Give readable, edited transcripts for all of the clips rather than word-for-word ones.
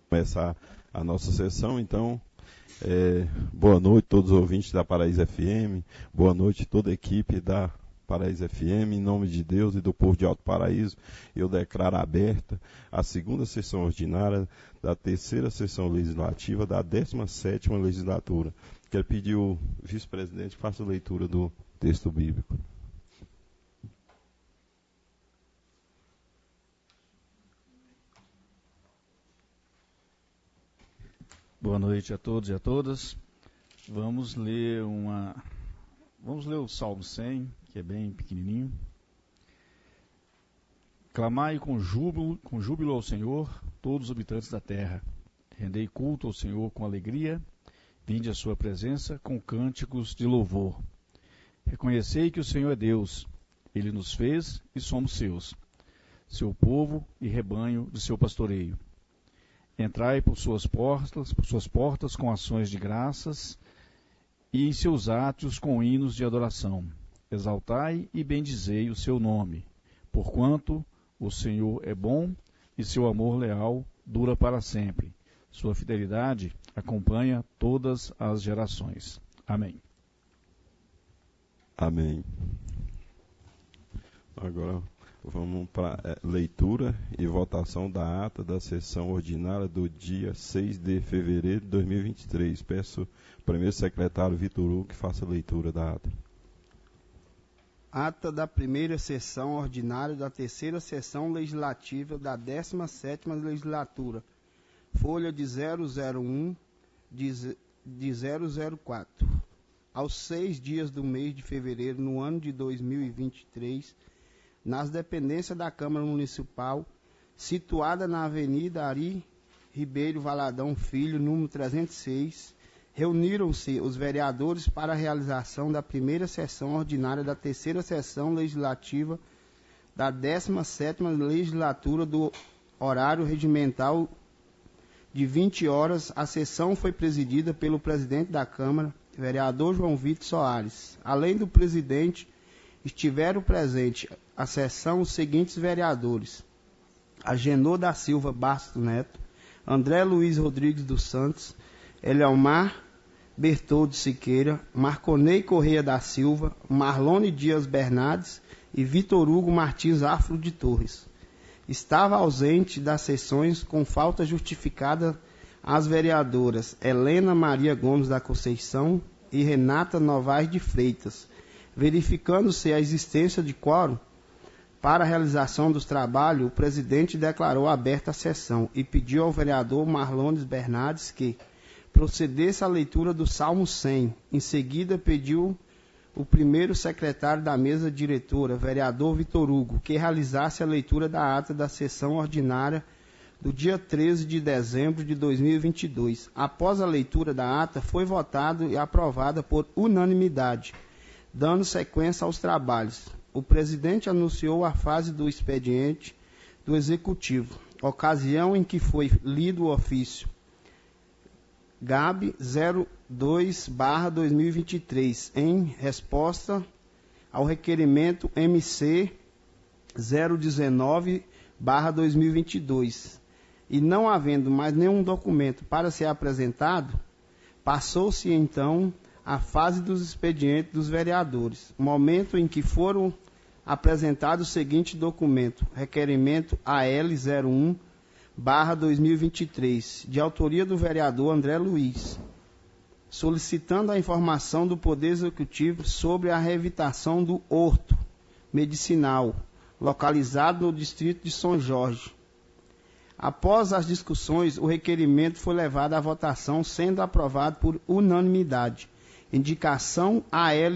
Começar a nossa sessão, então, boa noite a todos os ouvintes da Paraíso FM, boa noite a toda a equipe da Paraíso FM, em nome de Deus e do povo de Alto Paraíso, eu declaro aberta a segunda sessão ordinária da terceira sessão legislativa da 17ª legislatura. Quero pedir ao vice-presidente que faça a leitura do texto bíblico. Boa noite a todos e a todas. Vamos ler o Salmo 100, que é bem pequenininho. Clamai com júbilo ao Senhor, todos os habitantes da terra. Rendei culto ao Senhor com alegria. Vinde à sua presença com cânticos de louvor. Reconhecei que o Senhor é Deus. Ele nos fez e somos seus, seu povo e rebanho de seu pastoreio. Entrai por suas portas com ações de graças e em seus átrios com hinos de adoração. Exaltai e bendizei o seu nome, porquanto o Senhor é bom e seu amor leal dura para sempre. Sua fidelidade acompanha todas as gerações. Amém. Amém. Agora vamos para leitura e votação da ata da sessão ordinária do dia 6 de fevereiro de 2023. Peço ao primeiro secretário Vitor Hugo que faça a leitura da ata. Ata da primeira sessão ordinária da terceira sessão legislativa da 17ª legislatura. Folha de 001 de 004. Aos 6 dias do mês de fevereiro, no ano de 2023, nas dependências da Câmara Municipal, situada na Avenida Ari Ribeiro Valadão Filho, número 306, reuniram-se os vereadores para a realização da primeira sessão ordinária da terceira sessão legislativa da 17ª legislatura do horário regimental de 20 horas. A sessão foi presidida pelo presidente da Câmara, vereador João Vitor Soares. Além do presidente, estiveram presentes à sessão os seguintes vereadores: Agenor da Silva Bastos Neto, André Luiz Rodrigues dos Santos, Eliomar Bertoldo Siqueira, Marconei Correia da Silva, Marlone Dias Bernardes e Vitor Hugo Martins Afro de Torres. Estava ausente das sessões com falta justificada as vereadoras Helena Maria Gomes da Conceição e Renata Novaes de Freitas. Verificando-se a existência de quórum para a realização dos trabalhos, o presidente declarou aberta a sessão e pediu ao vereador Marlones Bernardes que procedesse à leitura do Salmo 100. Em seguida, pediu o primeiro secretário da mesa diretora, vereador Vitor Hugo, que realizasse a leitura da ata da sessão ordinária do dia 13 de dezembro de 2022. Após a leitura da ata, foi votada e aprovada por unanimidade. Dando sequência aos trabalhos, o presidente anunciou a fase do expediente do Executivo, ocasião em que foi lido o ofício GAB 02/2023, em resposta ao requerimento MC 019/2022. E não havendo mais nenhum documento para ser apresentado, passou-se então a fase dos expedientes dos vereadores, momento em que foram apresentados o seguinte documento: requerimento AL 01/2023, de autoria do vereador André Luiz, solicitando a informação do Poder Executivo sobre a reavitação do horto medicinal, localizado no distrito de São Jorge. Após as discussões, o requerimento foi levado à votação, sendo aprovado por unanimidade. Indicação AL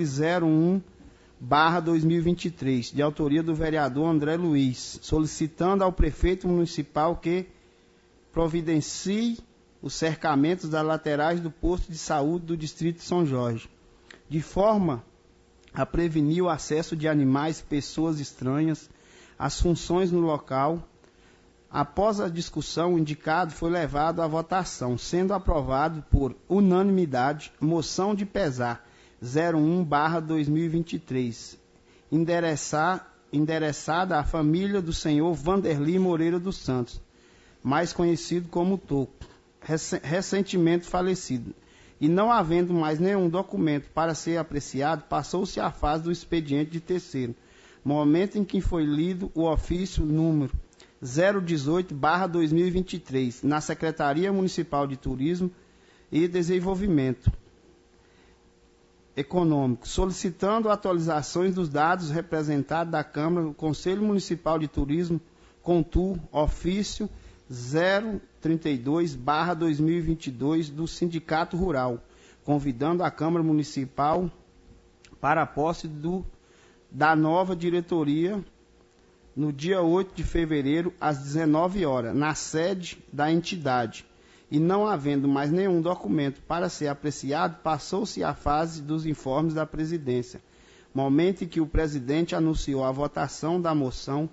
01/2023, de autoria do vereador André Luiz, solicitando ao prefeito municipal que providencie os cercamentos das laterais do posto de saúde do distrito de São Jorge, de forma a prevenir o acesso de animais e pessoas estranhas às funções no local. Após a discussão, o indicado foi levado à votação, sendo aprovado por unanimidade moção de pesar 01/2023, endereçada à família do senhor Vanderli Moreira dos Santos, mais conhecido como Toco, recentemente falecido. E não havendo mais nenhum documento para ser apreciado, passou-se à fase do expediente de terceiro, momento em que foi lido o ofício número 018/2023, na Secretaria Municipal de Turismo e Desenvolvimento Econômico, solicitando atualizações dos dados representados da Câmara do Conselho Municipal de Turismo, CONTUR, ofício 032/2022 do Sindicato Rural, convidando a Câmara Municipal para a posse da nova diretoria no dia 8 de fevereiro, às 19 horas, na sede da entidade. E não havendo mais nenhum documento para ser apreciado, passou-se à fase dos informes da presidência, momento em que o presidente anunciou a votação da moção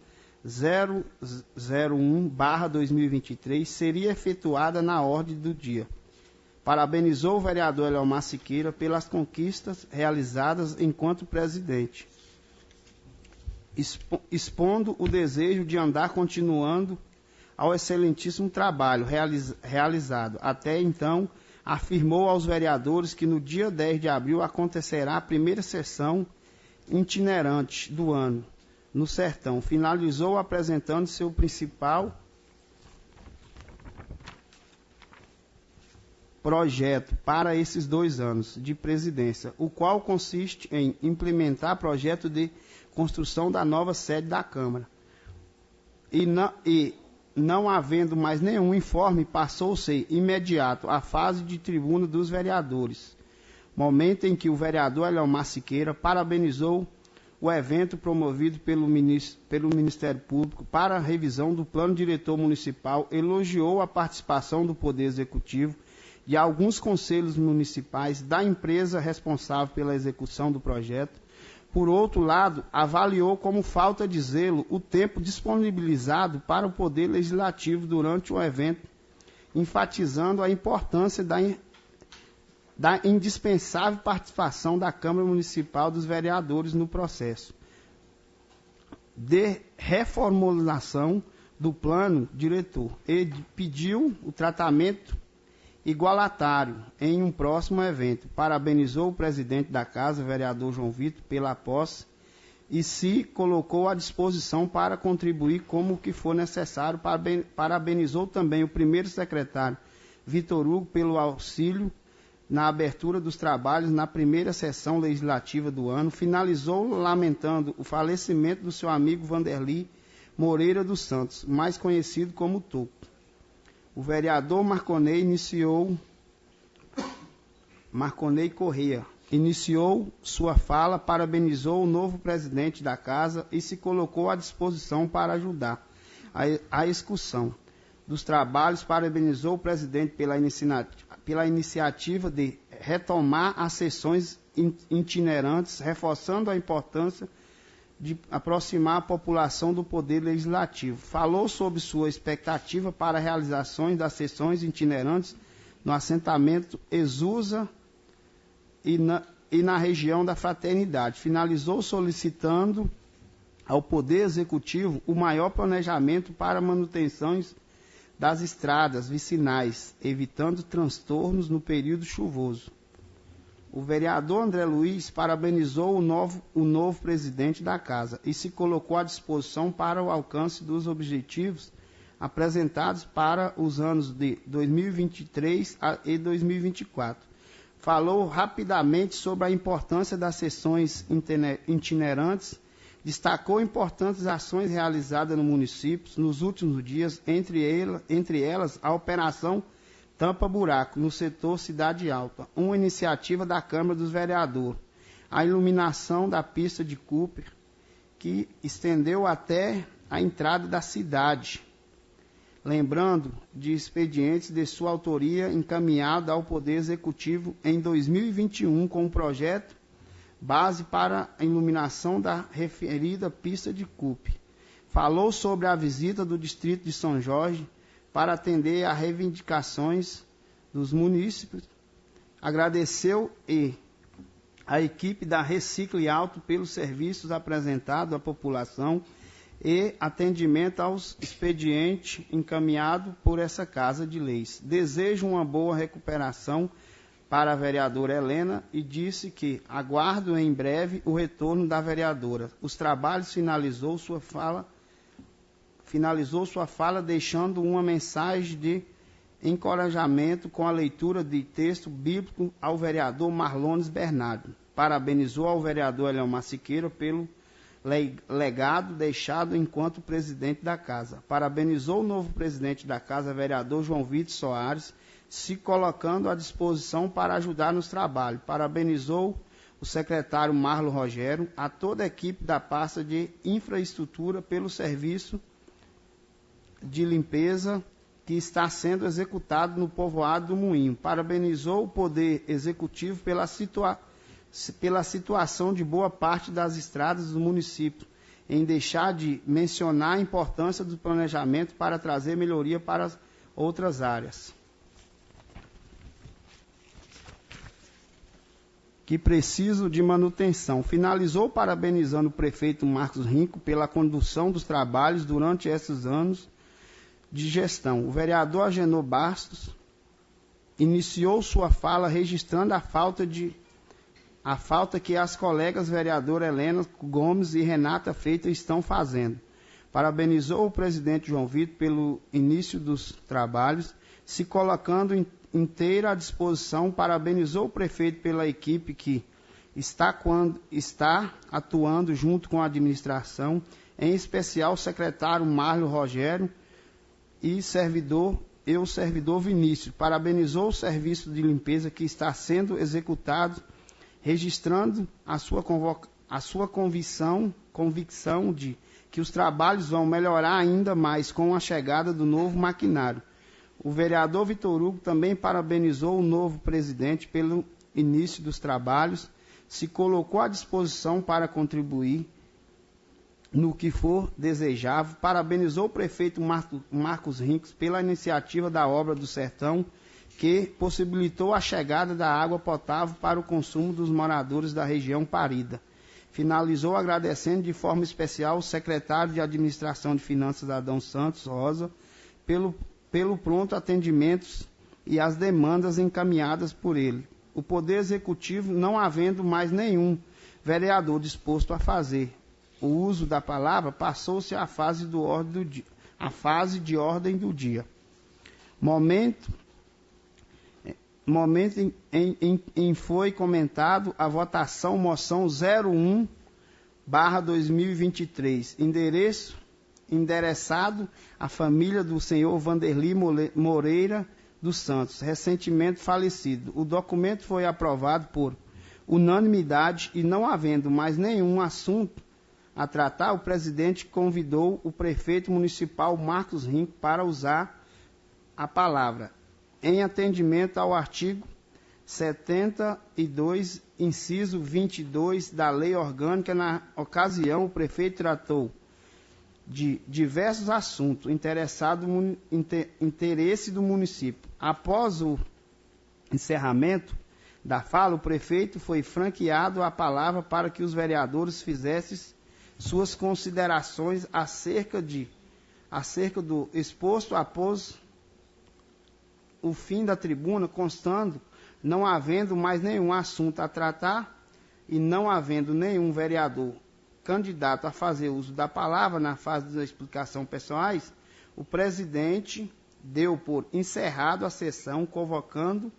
001/2023 seria efetuada na ordem do dia. Parabenizou o vereador Eliomar Siqueira pelas conquistas realizadas enquanto presidente, expondo o desejo de andar continuando ao excelentíssimo trabalho realizado. Até então, afirmou aos vereadores que no dia 10 de abril acontecerá a primeira sessão itinerante do ano no Sertão. Finalizou apresentando seu principal projeto para esses 2 anos de presidência, o qual consiste em implementar projeto de construção da nova sede da Câmara. Não havendo mais nenhum informe, passou-se imediato à fase de tribuna dos vereadores, momento em que o vereador Eliomar Siqueira parabenizou o evento promovido pelo Ministério Público para a revisão do Plano Diretor Municipal, elogiou a participação do Poder Executivo de alguns conselhos municipais da empresa responsável pela execução do projeto. Por outro lado, avaliou como falta de zelo o tempo disponibilizado para o Poder Legislativo durante o evento, enfatizando a importância da indispensável participação da Câmara Municipal dos Vereadores no processo de reformulação do plano diretor e pediu o tratamento igualatário em um próximo evento. Parabenizou o presidente da Casa, vereador João Vitor, pela posse e se colocou à disposição para contribuir como o que for necessário. Parabenizou também o primeiro secretário, Vitor Hugo, pelo auxílio na abertura dos trabalhos na primeira sessão legislativa do ano. Finalizou lamentando o falecimento do seu amigo Vanderli Moreira dos Santos, mais conhecido como Toco. O vereador Marconei Corrêa iniciou sua fala, parabenizou o novo presidente da Casa e se colocou à disposição para ajudar a execução dos trabalhos. Parabenizou o presidente pela iniciativa de retomar as sessões itinerantes, reforçando a importância de aproximar a população do Poder Legislativo. Falou sobre sua expectativa para a realização das sessões itinerantes no assentamento Ezusa e na região da Fraternidade. Finalizou solicitando ao Poder Executivo o maior planejamento para manutenções das estradas vicinais, evitando transtornos no período chuvoso. O vereador André Luiz parabenizou o novo presidente da Casa e se colocou à disposição para o alcance dos objetivos apresentados para os anos de 2023 e 2024. Falou rapidamente sobre a importância das sessões itinerantes, destacou importantes ações realizadas no município nos últimos dias, entre elas a Operação Tampa Buraco, no setor Cidade Alta, uma iniciativa da Câmara dos Vereadores, a iluminação da pista de Cooper, que estendeu até a entrada da cidade, lembrando de expedientes de sua autoria encaminhado ao Poder Executivo em 2021 com o projeto base para a iluminação da referida pista de Cooper. Falou sobre a visita do Distrito de São Jorge para atender a reivindicações dos munícipes. Agradeceu a equipe da Recicle Alto pelos serviços apresentados à população e atendimento aos expedientes encaminhados por essa Casa de Leis. Desejo uma boa recuperação para a vereadora Helena e disse que aguardo em breve o retorno da vereadora. Os trabalhos finalizou sua fala deixando uma mensagem de encorajamento com a leitura de texto bíblico ao vereador Marlones Bernardo. Parabenizou ao vereador Eliomar Siqueira pelo legado deixado enquanto presidente da Casa. Parabenizou o novo presidente da Casa, vereador João Vitor Soares, se colocando à disposição para ajudar nos trabalhos. Parabenizou o secretário Marlon Rogério, a toda a equipe da pasta de infraestrutura pelo serviço de limpeza que está sendo executado no povoado do Moinho. Parabenizou o Poder Executivo pela situação de boa parte das estradas do município, em deixar de mencionar a importância do planejamento para trazer melhoria para outras áreas que precisam de manutenção. Finalizou parabenizando o prefeito Marcos Rinco pela condução dos trabalhos durante esses anos de gestão. O vereador Agenor Bastos iniciou sua fala registrando a falta que as colegas vereadoras Helena Gomes e Renata Freitas estão fazendo. Parabenizou o presidente João Vitor pelo início dos trabalhos, se colocando inteira à disposição. Parabenizou o prefeito pela equipe que está atuando junto com a administração, em especial o secretário Marlon Rogério e o servidor Vinícius. Parabenizou o serviço de limpeza que está sendo executado, registrando a sua convicção de que os trabalhos vão melhorar ainda mais com a chegada do novo maquinário. O vereador Vitor Hugo também parabenizou o novo presidente pelo início dos trabalhos, se colocou à disposição para contribuir no que for desejável. Parabenizou o prefeito Marcos Rinco pela iniciativa da obra do Sertão, que possibilitou a chegada da água potável para o consumo dos moradores da região parida. Finalizou agradecendo de forma especial o secretário de Administração de Finanças, Adão Santos Rosa, pelo pronto atendimento e as demandas encaminhadas por ele. O Poder Executivo, não havendo mais nenhum vereador disposto a fazer o uso da palavra, passou-se à fase de ordem do dia. Momento em foi comentado a votação moção 01/2023, endereçado à família do senhor Vanderli Moreira dos Santos, recentemente falecido. O documento foi aprovado por unanimidade e, não havendo mais nenhum assunto a tratar, o presidente convidou o prefeito municipal Marcos Rinco para usar a palavra. Em atendimento ao artigo 72, inciso 22 da Lei Orgânica, na ocasião, o prefeito tratou de diversos assuntos interesse do município. Após o encerramento da fala, o prefeito foi franqueado a palavra para que os vereadores fizessem suas considerações acerca do exposto após o fim da tribuna, constando não havendo mais nenhum assunto a tratar e não havendo nenhum vereador candidato a fazer uso da palavra na fase da explicação pessoais, o presidente deu por encerrado a sessão, convocando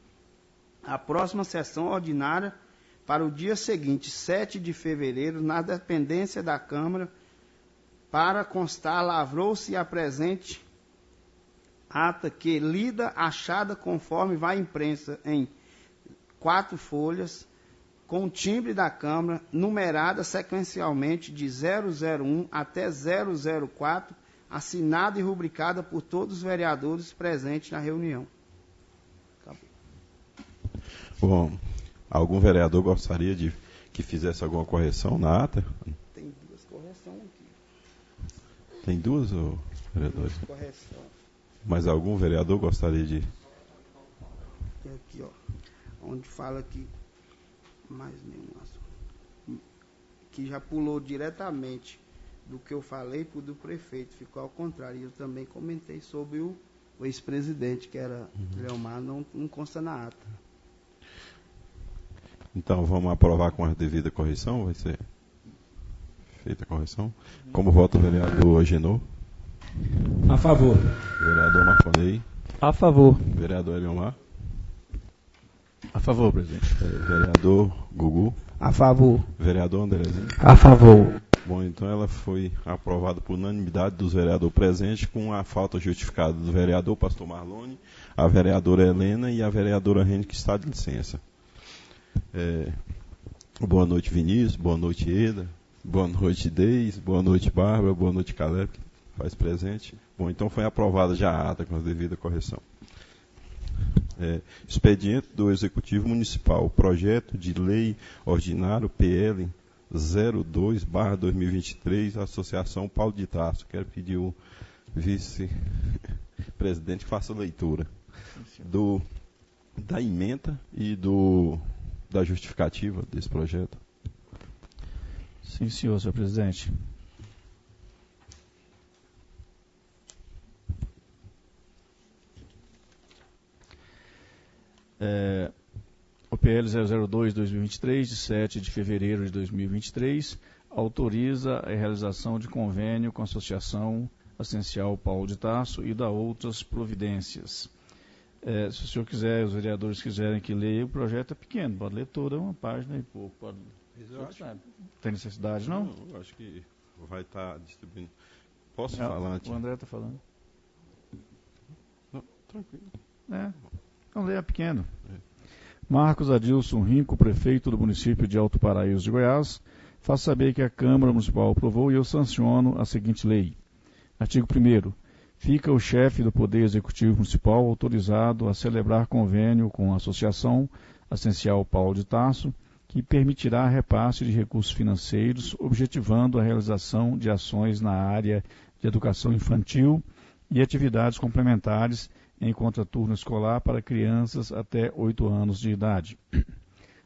a próxima sessão ordinária para o dia seguinte, 7 de fevereiro, na dependência da Câmara. Para constar, lavrou-se a presente ata que, lida, achada conforme vai à imprensa em 4 folhas, com timbre da Câmara, numerada sequencialmente de 001 até 004, assinada e rubricada por todos os vereadores presentes na reunião. Acabou. Bom, algum vereador gostaria de que fizesse alguma correção na ata? Tem 2 correções aqui. Tem 2, vereadores? Correção. Mas algum vereador gostaria de... Tem aqui, ó, onde fala que mais nenhum assunto, que já pulou diretamente do que eu falei para o do prefeito, ficou ao contrário. E eu também comentei sobre o ex-presidente, que era Leomar, não consta na ata. Então vamos aprovar com a devida correção, vai ser feita a correção. Como vota o vereador Agenor? A favor. Vereador Marconei? A favor. Vereador Eliomar? A favor, presidente. Vereador Gugu? A favor. Vereador Andrezinho? A favor. Bom, então ela foi aprovada por unanimidade dos vereadores presentes, com a falta justificada do vereador Pastor Marlone, a vereadora Helena e a vereadora Rene, que está de licença. Boa noite, Vinícius. Boa noite, Eda. Boa noite, Deis. Boa noite, Bárbara. Boa noite, Caleb, que faz presente. Bom, então foi aprovada já a ata com a devida correção. Expediente do Executivo Municipal, projeto de lei ordinário PL 02/2023, Associação Paulo de Tarso. Quero pedir o vice-presidente que faça a leitura da ementa e da justificativa desse projeto. Sim, senhor presidente. O PL 002/2023, de 7 de fevereiro de 2023, autoriza a realização de convênio com a Associação Assistencial Paulo de Tarso e da outras providências. Se o senhor quiser, os vereadores quiserem que leia, o projeto é pequeno, pode ler toda uma página e pouco. Tem necessidade, não? Eu acho que vai estar distribuindo. Posso falar antes? O André está falando. Não, tranquilo. Então leia pequeno. Marcos Adilson Rinco, prefeito do município de Alto Paraíso de Goiás, faz saber que a Câmara Municipal aprovou e eu sanciono a seguinte lei. Artigo 1º. Fica o chefe do Poder Executivo Municipal autorizado a celebrar convênio com a Associação Assistencial Paulo de Tarso, que permitirá repasse de recursos financeiros, objetivando a realização de ações na área de educação infantil e atividades complementares em contraturno escolar para crianças até 8 anos de idade.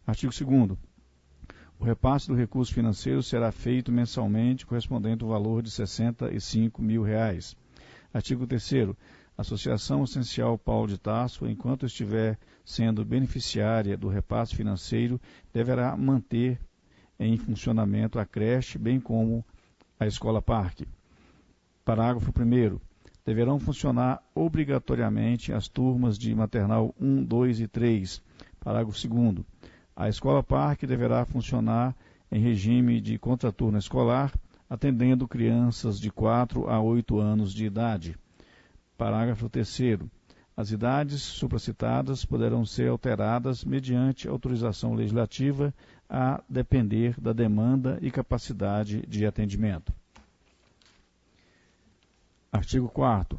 Artigo 2º. O repasse do recurso financeiro será feito mensalmente, correspondente ao valor de R$ 65 mil. Artigo 3º. A Associação Assistencial Paulo de Tarso, enquanto estiver sendo beneficiária do repasse financeiro, deverá manter em funcionamento a creche, bem como a escola parque. Parágrafo 1º. Deverão funcionar obrigatoriamente as turmas de maternal 1, 2 e 3. Parágrafo 2º. A escola parque deverá funcionar em regime de contraturno escolar, atendendo crianças de 4 a 8 anos de idade. Parágrafo 3º. As idades supracitadas poderão ser alteradas mediante autorização legislativa, a depender da demanda e capacidade de atendimento. Artigo 4º.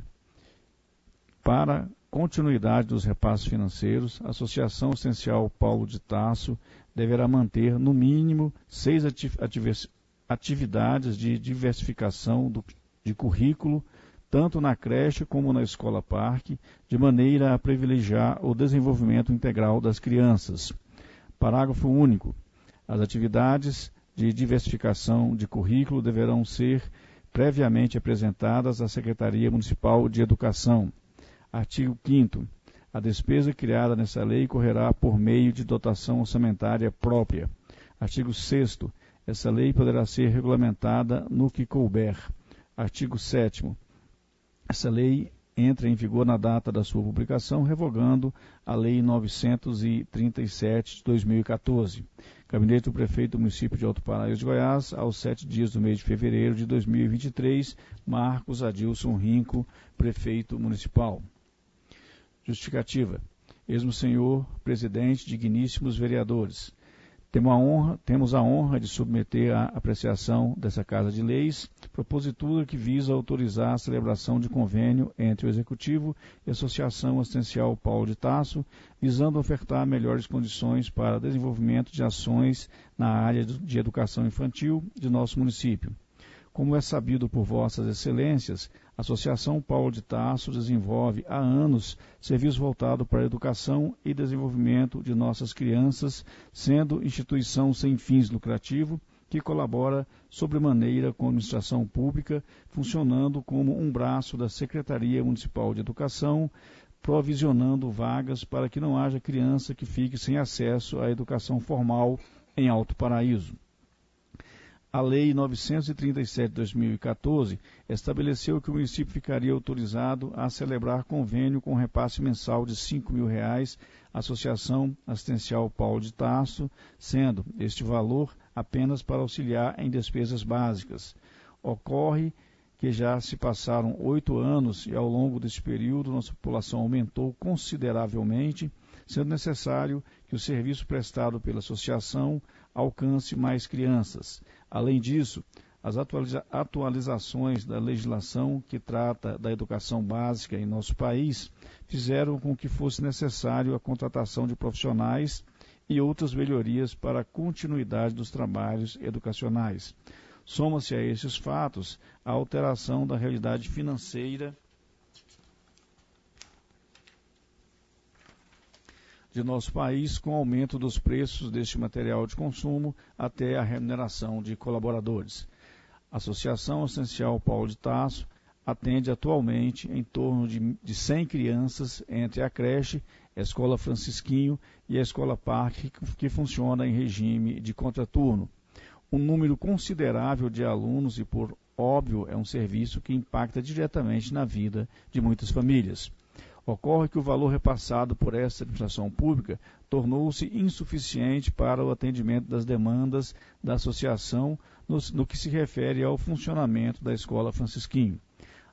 Para continuidade dos repasses financeiros, a Associação Assistencial Paulo de Tarso deverá manter, no mínimo, 6 atividades de diversificação de currículo, tanto na creche como na escola parque, de maneira a privilegiar o desenvolvimento integral das crianças. Parágrafo único. As atividades de diversificação de currículo deverão ser previamente apresentadas à Secretaria Municipal de Educação. Artigo 5º. A despesa criada nessa lei correrá por meio de dotação orçamentária própria. Artigo 6º. Essa lei poderá ser regulamentada no que couber. Artigo 7º. Essa lei entra em vigor na data da sua publicação, revogando a Lei 937 de 2014. Gabinete do Prefeito do Município de Alto Paraíso de Goiás, aos 7 dias do mês de fevereiro de 2023, Marcos Adilson Rinco, Prefeito Municipal. Justificativa. Esmo senhor presidente, digníssimos vereadores. Temos a honra de submeter à apreciação dessa Casa de Leis propositura que visa autorizar a celebração de convênio entre o Executivo e a Associação Assistencial Paulo de Tarso, visando ofertar melhores condições para desenvolvimento de ações na área de educação infantil de nosso município. Como é sabido por vossas excelências, a Associação Paulo de Tarso desenvolve há anos serviço voltado para a educação e desenvolvimento de nossas crianças, sendo instituição sem fins lucrativos que colabora sobremaneira com a administração pública, funcionando como um braço da Secretaria Municipal de Educação, provisionando vagas para que não haja criança que fique sem acesso à educação formal em Alto Paraíso. A Lei 937 de 2014 estabeleceu que o município ficaria autorizado a celebrar convênio com repasse mensal de R$ 5.000 à Associação Assistencial Paulo de Tarso, sendo este valor apenas para auxiliar em despesas básicas. Ocorre que já se passaram 8 anos e ao longo deste período nossa população aumentou consideravelmente, sendo necessário que o serviço prestado pela associação alcance mais crianças. Além disso, as atualizações da legislação que trata da educação básica em nosso país fizeram com que fosse necessário a contratação de profissionais e outras melhorias para a continuidade dos trabalhos educacionais. Soma-se a esses fatos a alteração da realidade financeira de nosso país, com o aumento dos preços deste material de consumo até a remuneração de colaboradores. A Associação Assistencial Paulo de Tarso atende atualmente em torno de 100 crianças entre a creche, a Escola Francisquinho e a Escola Parque, que funciona em regime de contraturno. Um número considerável de alunos e, por óbvio, é um serviço que impacta diretamente na vida de muitas famílias. Ocorre que o valor repassado por esta administração pública tornou-se insuficiente para o atendimento das demandas da associação no que se refere ao funcionamento da Escola Francisquinho.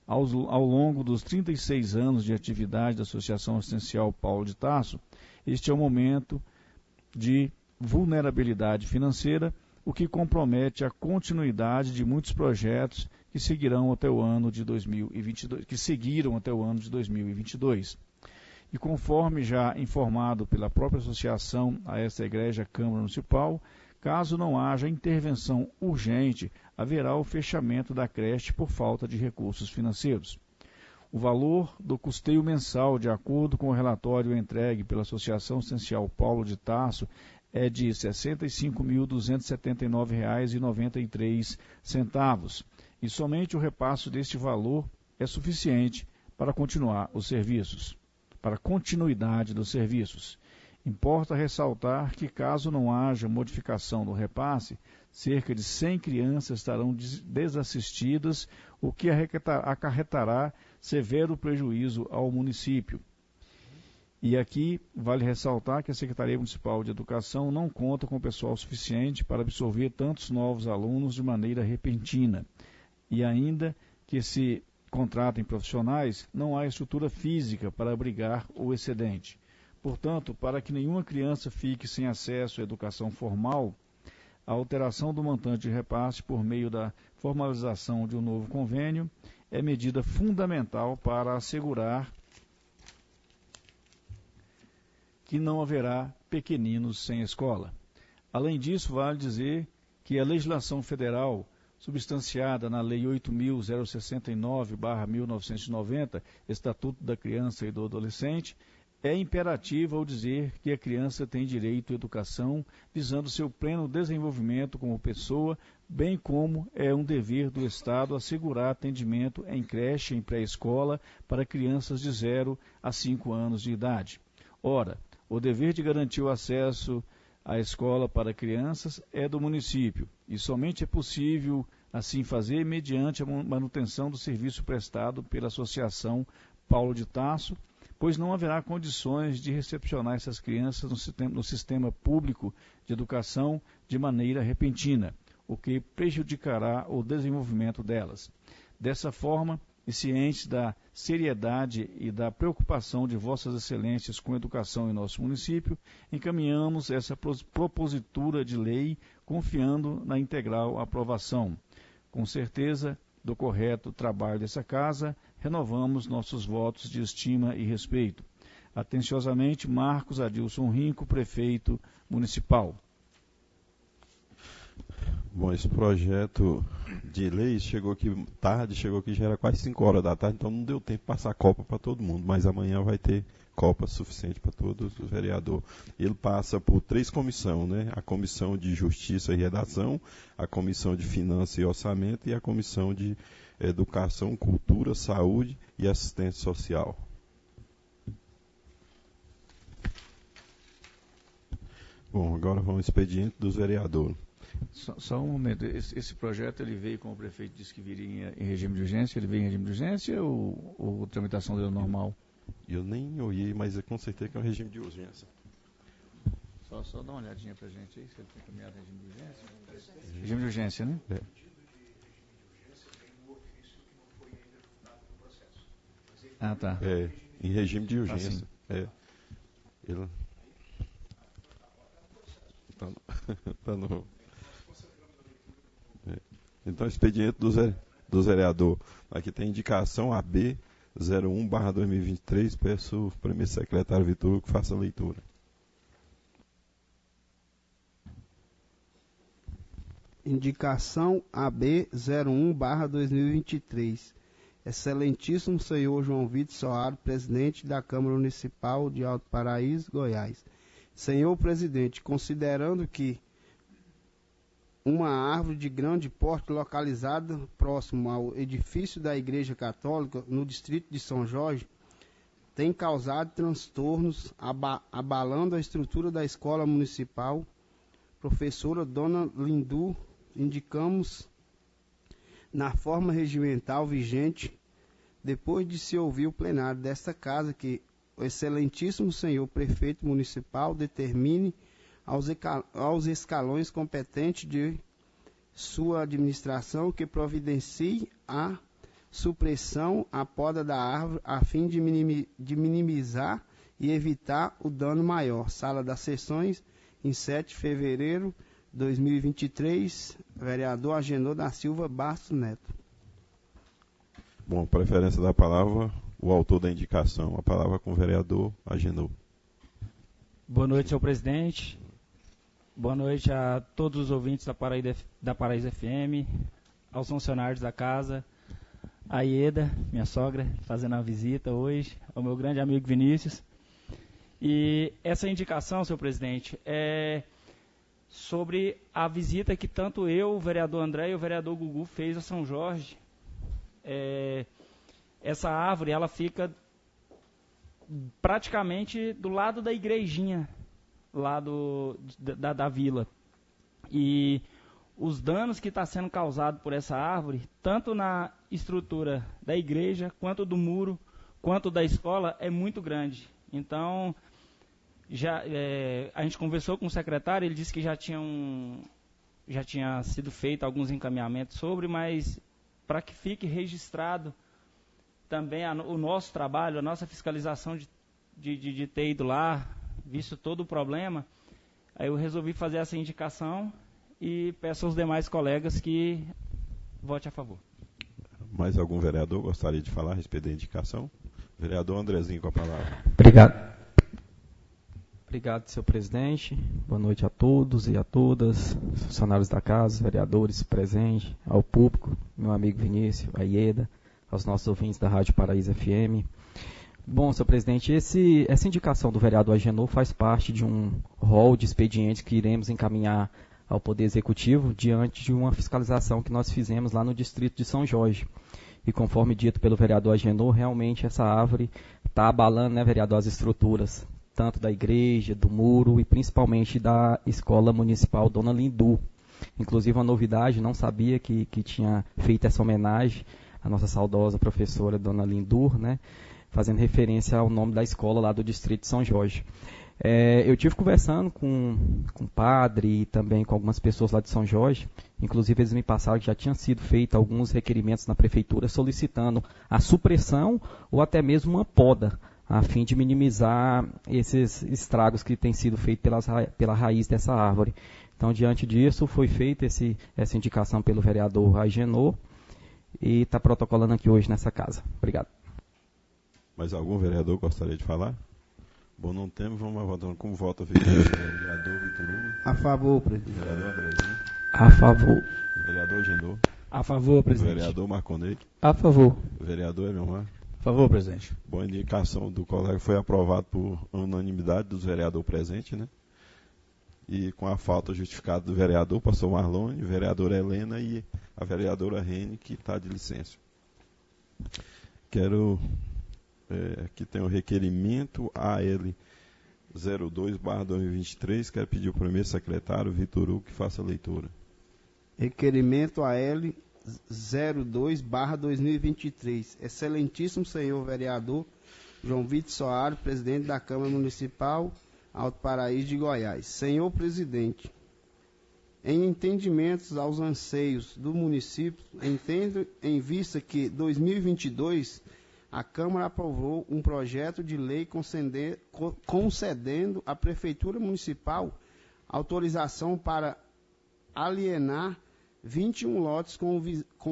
Ao longo dos 36 anos de atividade da Associação Assistencial Paulo de Tarso, este é um momento de vulnerabilidade financeira, o que compromete a continuidade de muitos projetos que seguirão até o ano de 2022. E conforme já informado pela própria associação a esta Igreja Câmara Municipal, caso não haja intervenção urgente, haverá o fechamento da creche por falta de recursos financeiros. O valor do custeio mensal, de acordo com o relatório entregue pela Associação Assistencial Paulo de Tarso, é de R$ 65.279,93, e somente o repasse deste valor é suficiente para continuar os serviços, para a continuidade dos serviços. Importa ressaltar que, caso não haja modificação do repasse, cerca de 100 crianças estarão desassistidas, o que acarretará severo prejuízo ao município. E aqui vale ressaltar que a Secretaria Municipal de Educação não conta com pessoal suficiente para absorver tantos novos alunos de maneira repentina. E ainda que se contratem profissionais, não há estrutura física para abrigar o excedente. Portanto, para que nenhuma criança fique sem acesso à educação formal, a alteração do montante de repasse por meio da formalização de um novo convênio é medida fundamental para assegurar que não haverá pequeninos sem escola. Além disso, vale dizer que a legislação federal, substanciada na Lei 8.069/1990, Estatuto da Criança e do Adolescente, é imperativa ao dizer que a criança tem direito à educação, visando seu pleno desenvolvimento como pessoa, bem como é um dever do Estado assegurar atendimento em creche e em pré-escola para crianças de 0 a 5 anos de idade. Ora, o dever de garantir o acesso à escola para crianças é do município, e somente é possível assim fazer mediante a manutenção do serviço prestado pela Associação Paulo de Tarso, pois não haverá condições de recepcionar essas crianças no sistema público de educação de maneira repentina, o que prejudicará o desenvolvimento delas. Dessa forma, e cientes da seriedade e da preocupação de Vossas Excelências com a educação em nosso município, encaminhamos essa propositura de lei confiando na integral aprovação. Com certeza do correto trabalho dessa casa, renovamos nossos votos de estima e respeito. Atenciosamente, Marcos Adilson Rinco, Prefeito Municipal. Bom, esse projeto de lei chegou aqui tarde, chegou aqui já era quase 5 horas da tarde, então não deu tempo de passar copa para todo mundo, mas amanhã vai ter copa suficiente para todos os vereadores. Ele passa por 3 comissões, né? A Comissão de Justiça e Redação, a Comissão de Finanças e Orçamento e a Comissão de Educação, Cultura, Saúde e Assistência Social. Bom, agora vamos ao expediente dos vereadores. Só um momento, esse projeto ele veio, como o prefeito disse que viria em regime de urgência, ele veio em regime de urgência ou tramitação dele normal? Eu nem olhei, mas eu com certeza que é um regime de urgência. Só dá uma olhadinha pra gente aí, se ele tem caminhado em regime de urgência. Regime de urgência, né? É. Ah, tá. É, em regime de urgência. Assim. Ele... Tá no... Então, expediente dos vereadores. Aqui tem indicação AB 01/2023. Peço o primeiro secretário Vitor Hugo que faça a leitura. Indicação AB 01/2023. Excelentíssimo senhor João Vitor Soares, presidente da Câmara Municipal de Alto Paraíso, Goiás. Senhor presidente, considerando que uma árvore de grande porte localizada próximo ao edifício da Igreja Católica, no distrito de São Jorge, tem causado transtornos, abalando a estrutura da escola municipal, professora Dona Lindu, indicamos na forma regimental vigente, depois de se ouvir o plenário desta casa, que o excelentíssimo senhor prefeito municipal determine aos escalões competentes de sua administração que providencie a supressão, a poda da árvore, a fim de minimizar e evitar o dano maior. Sala das Sessões, em 7 de fevereiro de 2023, vereador Agenor da Silva Bastos Neto. Bom, preferência da palavra, o autor da indicação. A palavra com o vereador Agenor. Boa noite, senhor presidente. Boa noite a todos os ouvintes da Paraíso FM, aos funcionários da casa, a Ieda, minha sogra, fazendo a visita hoje, ao meu grande amigo Vinícius. E essa indicação, senhor presidente, é sobre a visita que tanto eu, o vereador André e o vereador Gugu fez a São Jorge. Essa árvore, ela fica praticamente do lado da igrejinha, lá da vila. E os danos que estão sendo causados por essa árvore, tanto na estrutura da igreja, quanto do muro, quanto da escola, é muito grande. Então, a gente conversou com o secretário, ele disse que já tinha sido feito alguns encaminhamentos sobre, mas para que fique registrado também o nosso trabalho, a nossa fiscalização de ter ido lá, visto todo o problema, aí eu resolvi fazer essa indicação e peço aos demais colegas que vote a favor. Mais algum vereador gostaria de falar a respeito da indicação? Vereador Andrezinho com a palavra. Obrigado, senhor presidente. Boa noite a todos e a todas, funcionários da casa, vereadores presentes, ao público, meu amigo Vinícius, a Ieda, aos nossos ouvintes da Rádio Paraíso FM. Bom, senhor presidente, essa indicação do vereador Agenor faz parte de um rol de expedientes que iremos encaminhar ao Poder Executivo diante de uma fiscalização que nós fizemos lá no distrito de São Jorge. E conforme dito pelo vereador Agenor, realmente essa árvore está abalando, né, vereador, as estruturas, tanto da igreja, do muro e principalmente da escola municipal Dona Lindu. Inclusive uma novidade, não sabia que tinha feito essa homenagem à nossa saudosa professora Dona Lindu, né? Fazendo referência ao nome da escola lá do distrito de São Jorge. Eu tive conversando com o padre e também com algumas pessoas lá de São Jorge, inclusive eles me passaram que já tinham sido feitos alguns requerimentos na prefeitura solicitando a supressão ou até mesmo uma poda, a fim de minimizar esses estragos que têm sido feitos pela raiz dessa árvore. Então, diante disso, foi feita essa indicação pelo vereador Agenor e está protocolando aqui hoje nessa casa. Obrigado. Mais algum vereador gostaria de falar? Bom, não temos, vamos votando. Como vota o vereador Vitor Hugo? A favor, presidente. Vereador Andrezinho? A A favor. Vereador Agenor. A favor, presidente. Vereador Marconei. A favor. Vereador Eliomar. A favor, presidente. Bom, a indicação do colega foi aprovada por unanimidade dos vereadores presentes, né? E com a falta justificada do vereador, pastor Marlone, vereadora Helena e a vereadora Rene, que está de licença. Quero, aqui tem o requerimento AL 02/2023, quero pedir ao primeiro secretário, Vitor Hugo, que faça a leitura. Requerimento AL 02/2023. Excelentíssimo senhor vereador João Vitor Soares, presidente da Câmara Municipal Alto Paraíso de Goiás. Senhor presidente, em entendimentos aos anseios do município, entendo em vista que 2022 a Câmara aprovou um projeto de lei concedendo à Prefeitura Municipal autorização para alienar 21 lotes com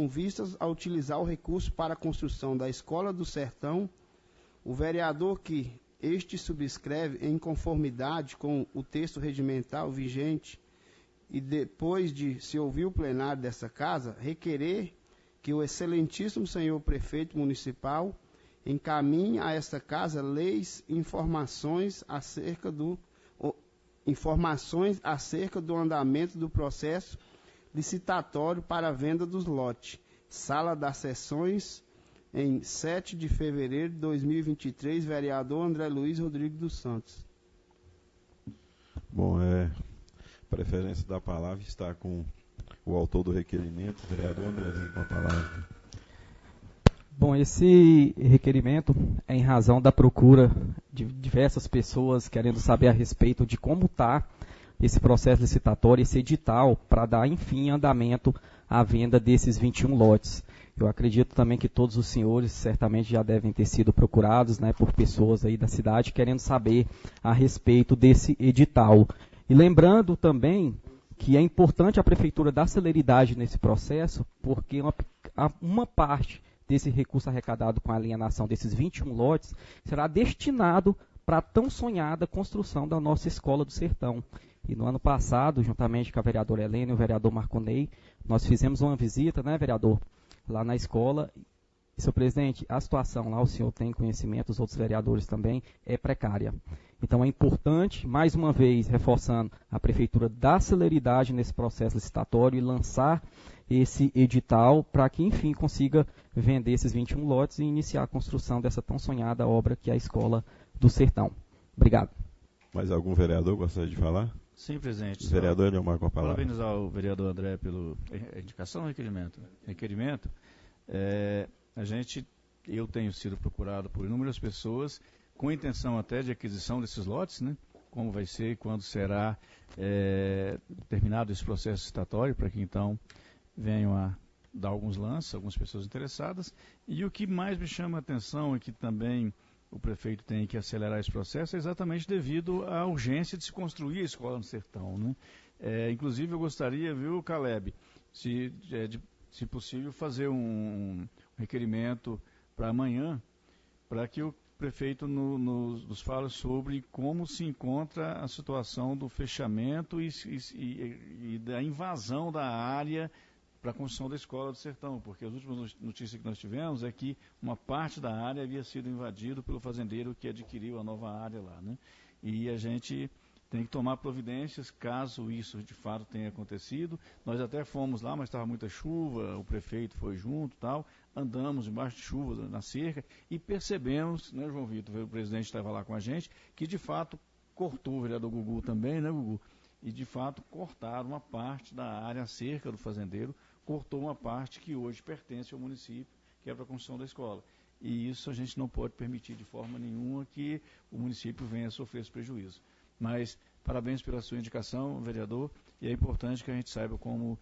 vistas a utilizar o recurso para a construção da Escola do Sertão. O vereador que este subscreve em conformidade com o texto regimental vigente e depois de se ouvir o plenário dessa casa, requerer que o excelentíssimo senhor prefeito municipal encaminhe a esta casa leis e informações acerca do andamento do processo licitatório para a venda dos lotes. Sala das Sessões, em 7 de fevereiro de 2023, vereador André Luiz Rodrigues dos Santos. Bom, preferência da palavra está com o autor do requerimento, vereador Andrezinho, com a palavra. Bom, esse requerimento é em razão da procura de diversas pessoas querendo saber a respeito de como está esse processo licitatório, esse edital, para dar, enfim, andamento à venda desses 21 lotes. Eu acredito também que todos os senhores certamente já devem ter sido procurados, né, por pessoas aí da cidade querendo saber a respeito desse edital. E lembrando também que é importante a Prefeitura dar celeridade nesse processo, porque uma parte desse recurso arrecadado com a alienação desses 21 lotes será destinado para a tão sonhada construção da nossa Escola do Sertão. E no ano passado, juntamente com a vereadora Helena e o vereador Marconei, nós fizemos uma visita, né, vereador, lá na escola. E, senhor presidente, a situação lá, o senhor tem conhecimento, os outros vereadores também, é precária. Então é importante, mais uma vez, reforçando, a Prefeitura dar celeridade nesse processo licitatório e lançar esse edital para que, enfim, consiga vender esses 21 lotes e iniciar a construção dessa tão sonhada obra que é a Escola do Sertão. Obrigado. Mais algum vereador gostaria de falar? Sim, presidente. Vereador Eliomar, com a palavra. Parabenizar o vereador André pela indicação ou requerimento? Requerimento. Eu tenho sido procurado por inúmeras pessoas com intenção até de aquisição desses lotes, né? Como vai ser e quando será terminado esse processo licitatório, para que então venham a dar alguns lances, algumas pessoas interessadas. E o que mais me chama a atenção é que também o prefeito tem que acelerar esse processo é exatamente devido à urgência de se construir a Escola no Sertão, né? Inclusive eu gostaria, viu, Caleb, se possível, fazer um requerimento para amanhã, para que o prefeito nos fale sobre como se encontra a situação do fechamento e da invasão da área para a construção da Escola do Sertão, porque as últimas notícias que nós tivemos é que uma parte da área havia sido invadida pelo fazendeiro que adquiriu a nova área lá, né? E a gente tem que tomar providências caso isso de fato tenha acontecido. Nós até fomos lá, mas estava muita chuva, o prefeito foi junto e tal, andamos embaixo de chuva na cerca e percebemos, né, João Vitor, o presidente estava lá com a gente, que de fato cortou, o vereador Gugu também, né, Gugu? E de fato cortaram uma parte da área, a cerca do fazendeiro, cortou uma parte que hoje pertence ao município, que é para a construção da escola. E isso a gente não pode permitir de forma nenhuma que o município venha a sofrer esse prejuízo. Mas parabéns pela sua indicação, vereador, e é importante que a gente saiba como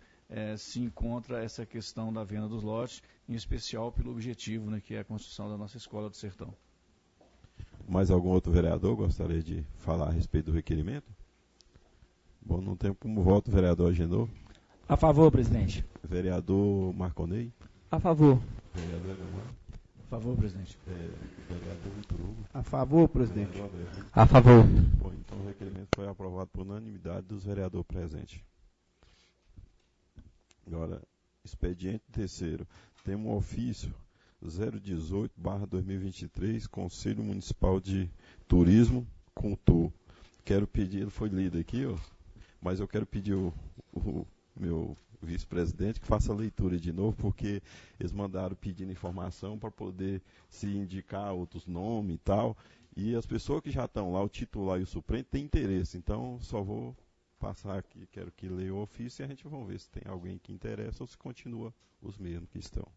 se encontra essa questão da venda dos lotes, em especial pelo objetivo, né, que é a construção da nossa Escola do Sertão. Mais algum outro vereador gostaria de falar a respeito do requerimento? Bom, não tem como voto o vereador Agenor. A favor, presidente. Vereador Marconei. A favor. Vereador Eliomar. A favor, presidente. Vereador Vitor Hugo. A favor, presidente. Vereador André. A favor. Bom, então o requerimento foi aprovado por unanimidade dos vereadores presentes. Agora, expediente terceiro. Temos um ofício 018/2023, Conselho Municipal de Turismo, Contur. Quero pedir, ele foi lido aqui, ó, mas eu quero pedir o meu vice-presidente que faça a leitura de novo, porque eles mandaram pedindo informação para poder se indicar outros nomes e tal, e as pessoas que já estão lá, o titular e o suplente, têm interesse, então só vou passar aqui, quero que leia o ofício e a gente vai ver se tem alguém que interessa ou se continua os mesmos que estão.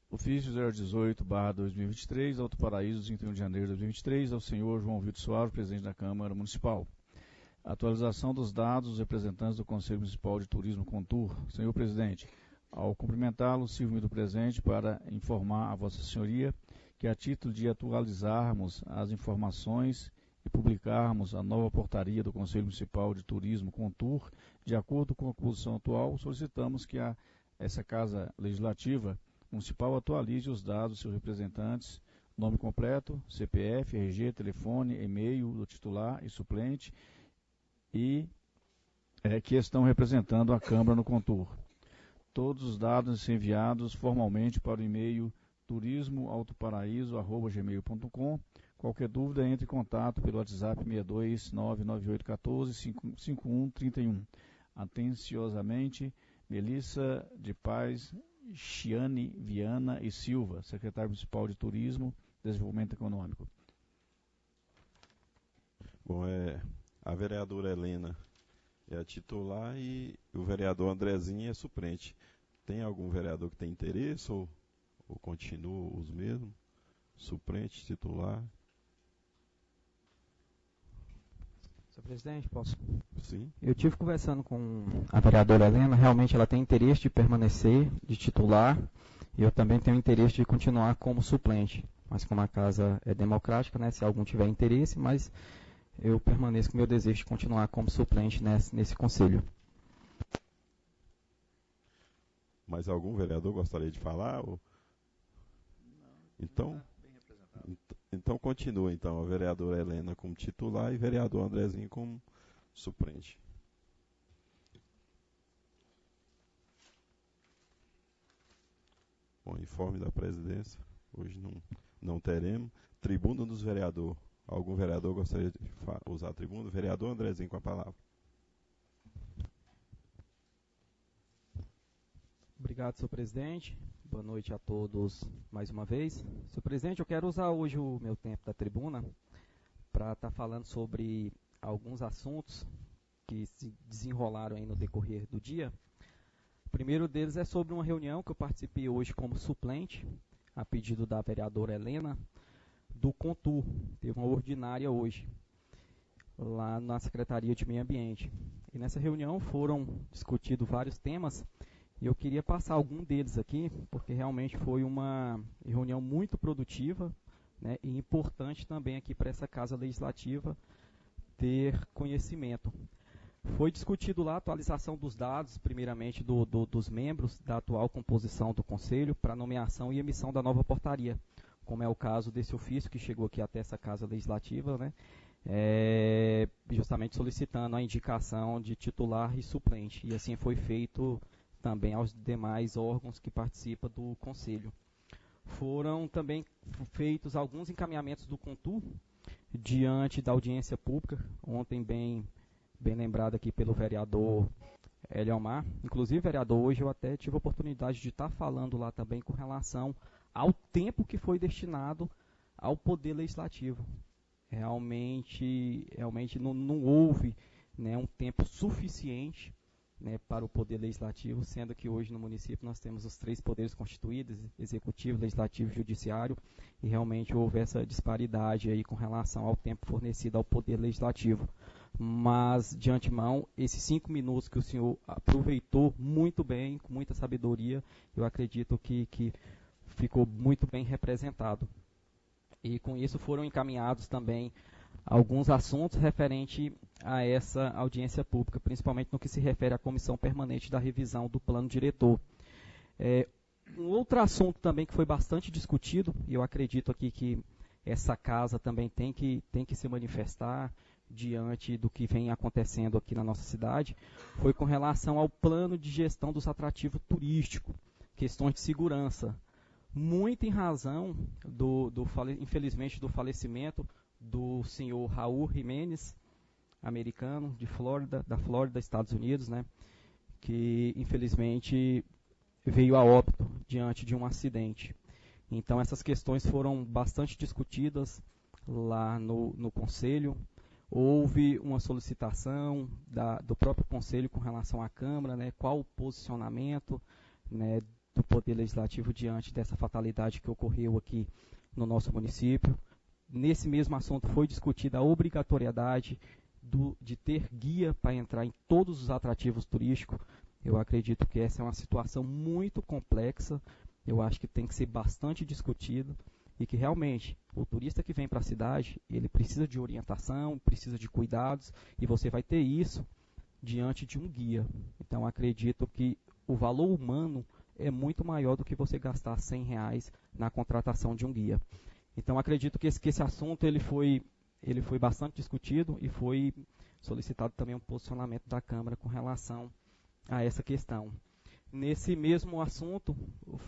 Ofício 018/2023, Alto Paraíso, 31 de janeiro de 2023, ao senhor João Vitor Soares, presidente da Câmara Municipal. Atualização dos dados dos representantes do Conselho Municipal de Turismo Contur. Senhor presidente, ao cumprimentá-lo, sirvo-me do presente para informar a Vossa Senhoria que, a título de atualizarmos as informações e publicarmos a nova portaria do Conselho Municipal de Turismo Contur, de acordo com a composição atual, solicitamos que essa Casa Legislativa Municipal atualize os dados dos seus representantes, nome completo, CPF, RG, telefone, e-mail do titular e suplente, e que estão representando a Câmara no Contur. Todos os dados enviados formalmente para o e-mail turismoaltoparaíso@gmail.com. Qualquer dúvida, entre em contato pelo WhatsApp 62 99814 5131. Atenciosamente, Melissa de Paz Chiane Viana e Silva, secretário municipal de Turismo e Desenvolvimento Econômico. Bom, a vereadora Helena é a titular e o vereador Andrezinho é suplente. Tem algum vereador que tem interesse ou continua os mesmos? Suplente, titular? Senhor presidente, posso? Sim. Eu tive conversando com a vereadora Helena, realmente ela tem interesse de permanecer de titular e eu também tenho interesse de continuar como suplente. Mas como a casa é democrática, né, se algum tiver interesse, mas eu permaneço com o meu desejo de continuar como suplente nesse conselho. Mais algum vereador gostaria de falar? Ou... Então, então continua então a vereadora Helena como titular e o vereador Andrezinho como suplente. Bom, informe da presidência. Hoje não teremos. Tribuna dos vereadores. Algum vereador gostaria de usar a tribuna? Vereador Andrezinho com a palavra. Obrigado, senhor presidente. Boa noite a todos mais uma vez. Senhor presidente, eu quero usar hoje o meu tempo da tribuna para estar falando sobre alguns assuntos que se desenrolaram aí no decorrer do dia. O primeiro deles é sobre uma reunião que eu participei hoje como suplente, a pedido da vereadora Helena, do Contur. Teve uma ordinária hoje, lá na Secretaria de Meio Ambiente. E nessa reunião foram discutidos vários temas, e eu queria passar algum deles aqui, porque realmente foi uma reunião muito produtiva, né, e importante também aqui para essa Casa Legislativa ter conhecimento. Foi discutido lá a atualização dos dados, primeiramente dos membros da atual composição do Conselho, para nomeação e emissão da nova portaria, como é o caso desse ofício que chegou aqui até essa Casa Legislativa, né, justamente solicitando a indicação de titular e suplente, e assim foi feito também aos demais órgãos que participam do Conselho. Foram também feitos alguns encaminhamentos do Contur diante da audiência pública, ontem bem lembrado aqui pelo vereador Eliomar. Inclusive, vereador, hoje eu até tive a oportunidade de estar falando lá também com relação ao tempo que foi destinado ao Poder Legislativo. Realmente não houve, né, um tempo suficiente, né, para o Poder Legislativo, sendo que hoje no município nós temos os 3 poderes constituídos, Executivo, Legislativo e Judiciário, e realmente houve essa disparidade aí com relação ao tempo fornecido ao Poder Legislativo. Mas, de antemão, esses 5 minutos que o senhor aproveitou muito bem, com muita sabedoria, eu acredito que ficou muito bem representado. E com isso foram encaminhados também alguns assuntos referentes a essa audiência pública, principalmente no que se refere à comissão permanente da revisão do plano diretor. Um outro assunto também que foi bastante discutido, e eu acredito aqui que essa casa também tem que se manifestar, diante do que vem acontecendo aqui na nossa cidade, foi com relação ao plano de gestão dos atrativos turísticos, questões de segurança. Muito em razão, infelizmente, do falecimento do senhor Raul Jimenez, americano, da Flórida, Estados Unidos, né, que infelizmente veio a óbito diante de um acidente. Então essas questões foram bastante discutidas lá no Conselho. Houve uma solicitação do próprio Conselho com relação à Câmara, né, qual o posicionamento, né, do Poder Legislativo diante dessa fatalidade que ocorreu aqui no nosso município. Nesse mesmo assunto foi discutida a obrigatoriedade de ter guia para entrar em todos os atrativos turísticos. Eu acredito que essa é uma situação muito complexa, eu acho que tem que ser bastante discutido e que realmente o turista que vem para a cidade, ele precisa de orientação, precisa de cuidados e você vai ter isso diante de um guia. Então acredito que o valor humano é muito maior do que você gastar R$100 na contratação de um guia. Então acredito que esse assunto ele foi bastante discutido e foi solicitado também um posicionamento da Câmara com relação a essa questão. Nesse mesmo assunto,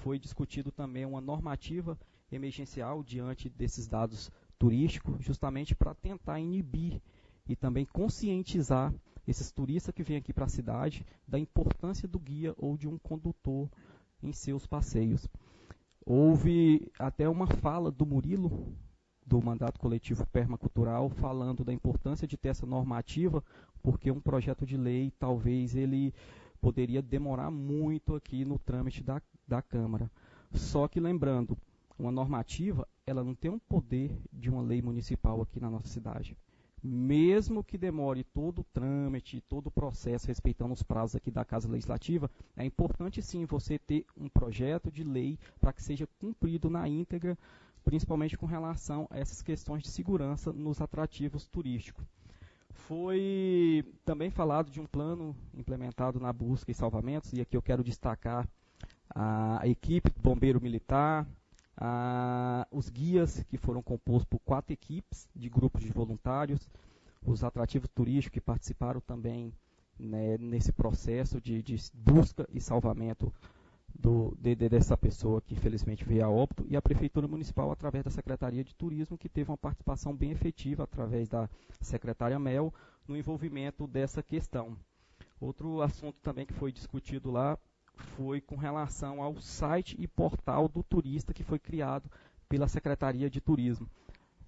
foi discutido também uma normativa emergencial diante desses dados turísticos, justamente para tentar inibir e também conscientizar esses turistas que vêm aqui para a cidade da importância do guia ou de um condutor em seus passeios. Houve até uma fala do Murilo, do Mandato Coletivo Permacultural, falando da importância de ter essa normativa, porque um projeto de lei, talvez ele poderia demorar muito aqui no trâmite da Câmara. Só que lembrando, uma normativa, ela não tem um poder de uma lei municipal aqui na nossa cidade. Mesmo que demore todo o trâmite, todo o processo, respeitando os prazos aqui da Casa Legislativa, é importante sim você ter um projeto de lei para que seja cumprido na íntegra, principalmente com relação a essas questões de segurança nos atrativos turísticos. Foi também falado de um plano implementado na busca e salvamentos, e aqui eu quero destacar a equipe do Bombeiro Militar, os guias que foram compostos por 4 equipes de grupos de voluntários, os atrativos turísticos que participaram também, né, nesse processo de busca e salvamento dessa pessoa que infelizmente veio a óbito, e a Prefeitura Municipal através da Secretaria de Turismo, que teve uma participação bem efetiva através da secretária Mel no envolvimento dessa questão. Outro assunto também que foi discutido lá foi com relação ao site e portal do turista que foi criado pela Secretaria de Turismo.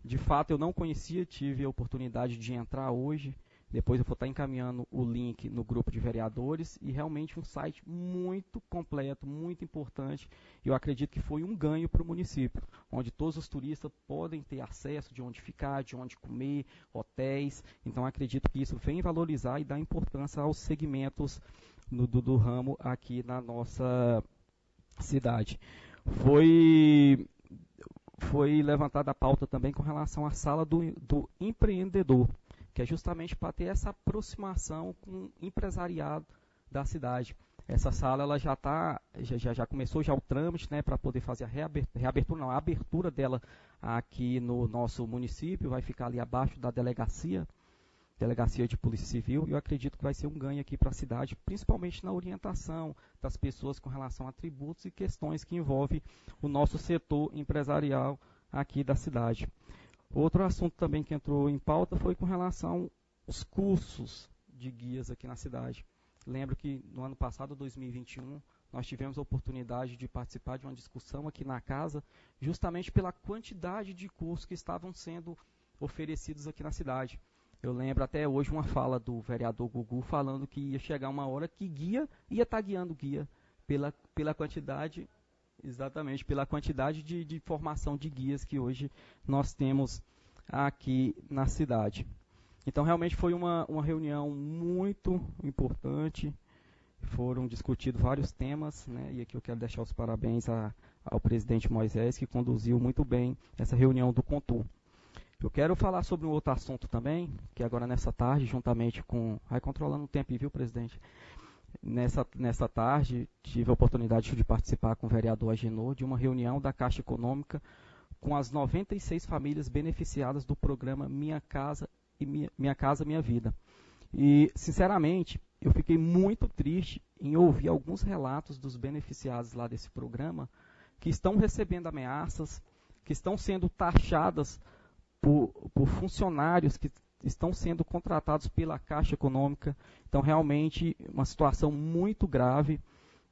De fato eu não conhecia, tive a oportunidade de entrar hoje. Depois eu vou estar encaminhando o link no grupo de vereadores, e realmente um site muito completo, muito importante. Eu acredito que foi um ganho para o município, onde todos os turistas podem ter acesso de onde ficar, de onde comer, hotéis. Então acredito que isso vem valorizar e dar importância aos segmentos do ramo aqui na nossa cidade. Foi levantada a pauta também com relação à sala do empreendedor, que é justamente para ter essa aproximação com o empresariado da cidade. Essa sala ela já começou já o trâmite, né, para poder fazer a abertura dela aqui no nosso município, vai ficar ali abaixo da delegacia de Polícia Civil, e eu acredito que vai ser um ganho aqui para a cidade, principalmente na orientação das pessoas com relação a tributos e questões que envolvem o nosso setor empresarial aqui da cidade. Outro assunto também que entrou em pauta foi com relação aos cursos de guias aqui na cidade. Lembro que no ano passado, 2021, nós tivemos a oportunidade de participar de uma discussão aqui na casa, justamente pela quantidade de cursos que estavam sendo oferecidos aqui na cidade. Eu lembro até hoje uma fala do vereador Gugu falando que ia chegar uma hora que guia ia estar guiando guia pela quantidade. Exatamente, pela quantidade de formação de guias que hoje nós temos aqui na cidade. Então, realmente foi uma reunião muito importante, foram discutidos vários temas, né, e aqui eu quero deixar os parabéns ao presidente Moisés, que conduziu muito bem essa reunião do Contur. Eu quero falar sobre um outro assunto também, que agora nessa tarde, juntamente com... Vai controlando o tempo, viu, presidente? Nessa tarde, tive a oportunidade de participar com o vereador Agenor de uma reunião da Caixa Econômica com as 96 famílias beneficiadas do programa Minha Casa e Minha Casa Minha Vida. E, sinceramente, eu fiquei muito triste em ouvir alguns relatos dos beneficiados lá desse programa que estão recebendo ameaças, que estão sendo taxadas por funcionários que estão sendo contratados pela Caixa Econômica. Então, realmente, uma situação muito grave.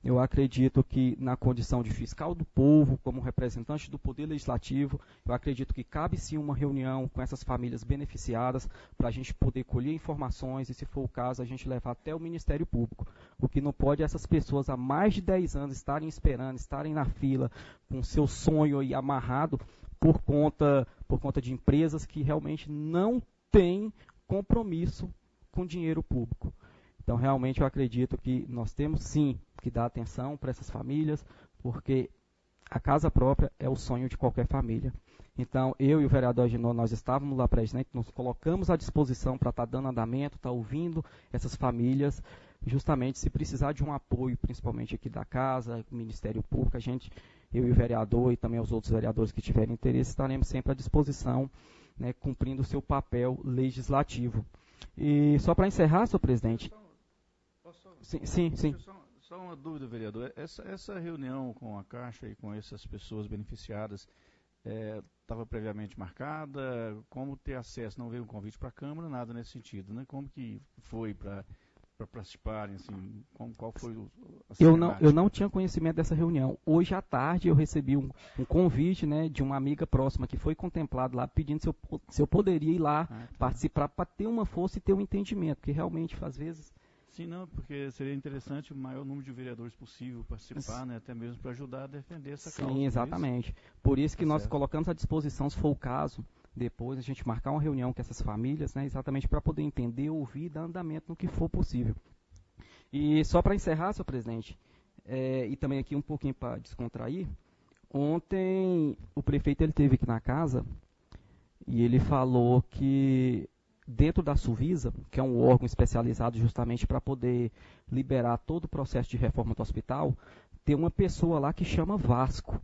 Eu acredito que, na condição de fiscal do povo, como representante do Poder Legislativo, eu acredito que cabe sim uma reunião com essas famílias beneficiadas para a gente poder colher informações e, se for o caso, a gente levar até o Ministério Público. O que não pode é essas pessoas há mais de 10 anos estarem esperando, estarem na fila com seu sonho aí amarrado por conta de empresas que realmente não têm compromisso com dinheiro público. Então, realmente, eu acredito que nós temos, sim, que dar atenção para essas famílias, porque a casa própria é o sonho de qualquer família. Então, eu e o vereador Agenor, nós estávamos lá presentes, nos colocamos à disposição para estar dando andamento, estar ouvindo essas famílias, justamente se precisar de um apoio, principalmente aqui da casa, do Ministério Público, eu e o vereador e também os outros vereadores que tiverem interesse, estaremos sempre à disposição, né, cumprindo o seu papel legislativo. E só para encerrar, senhor presidente... Sim. Só uma dúvida, vereador. Essa reunião com a Caixa e com essas pessoas beneficiadas estava previamente marcada? Como ter acesso? Não veio um convite para a Câmara, nada nesse sentido, né? Como que foi para participarem? Assim, qual foi Eu não tinha conhecimento dessa reunião. Hoje à tarde eu recebi um convite, né, de uma amiga próxima que foi contemplado lá, pedindo se eu poderia ir lá participar para ter uma força e ter um entendimento, porque realmente, às vezes... Sim, não, porque seria interessante o maior número de vereadores possível participar, né, até mesmo para ajudar a defender essa causa. Sim, exatamente. Por isso que nós colocamos à disposição, se for o caso, depois a gente marcar uma reunião com essas famílias, né, exatamente para poder entender, ouvir e dar andamento no que for possível. E só para encerrar, senhor presidente, e também aqui um pouquinho para descontrair, ontem o prefeito ele esteve aqui na casa e ele falou que dentro da Suvisa, que é um órgão especializado justamente para poder liberar todo o processo de reforma do hospital, tem uma pessoa lá que chama Vasco,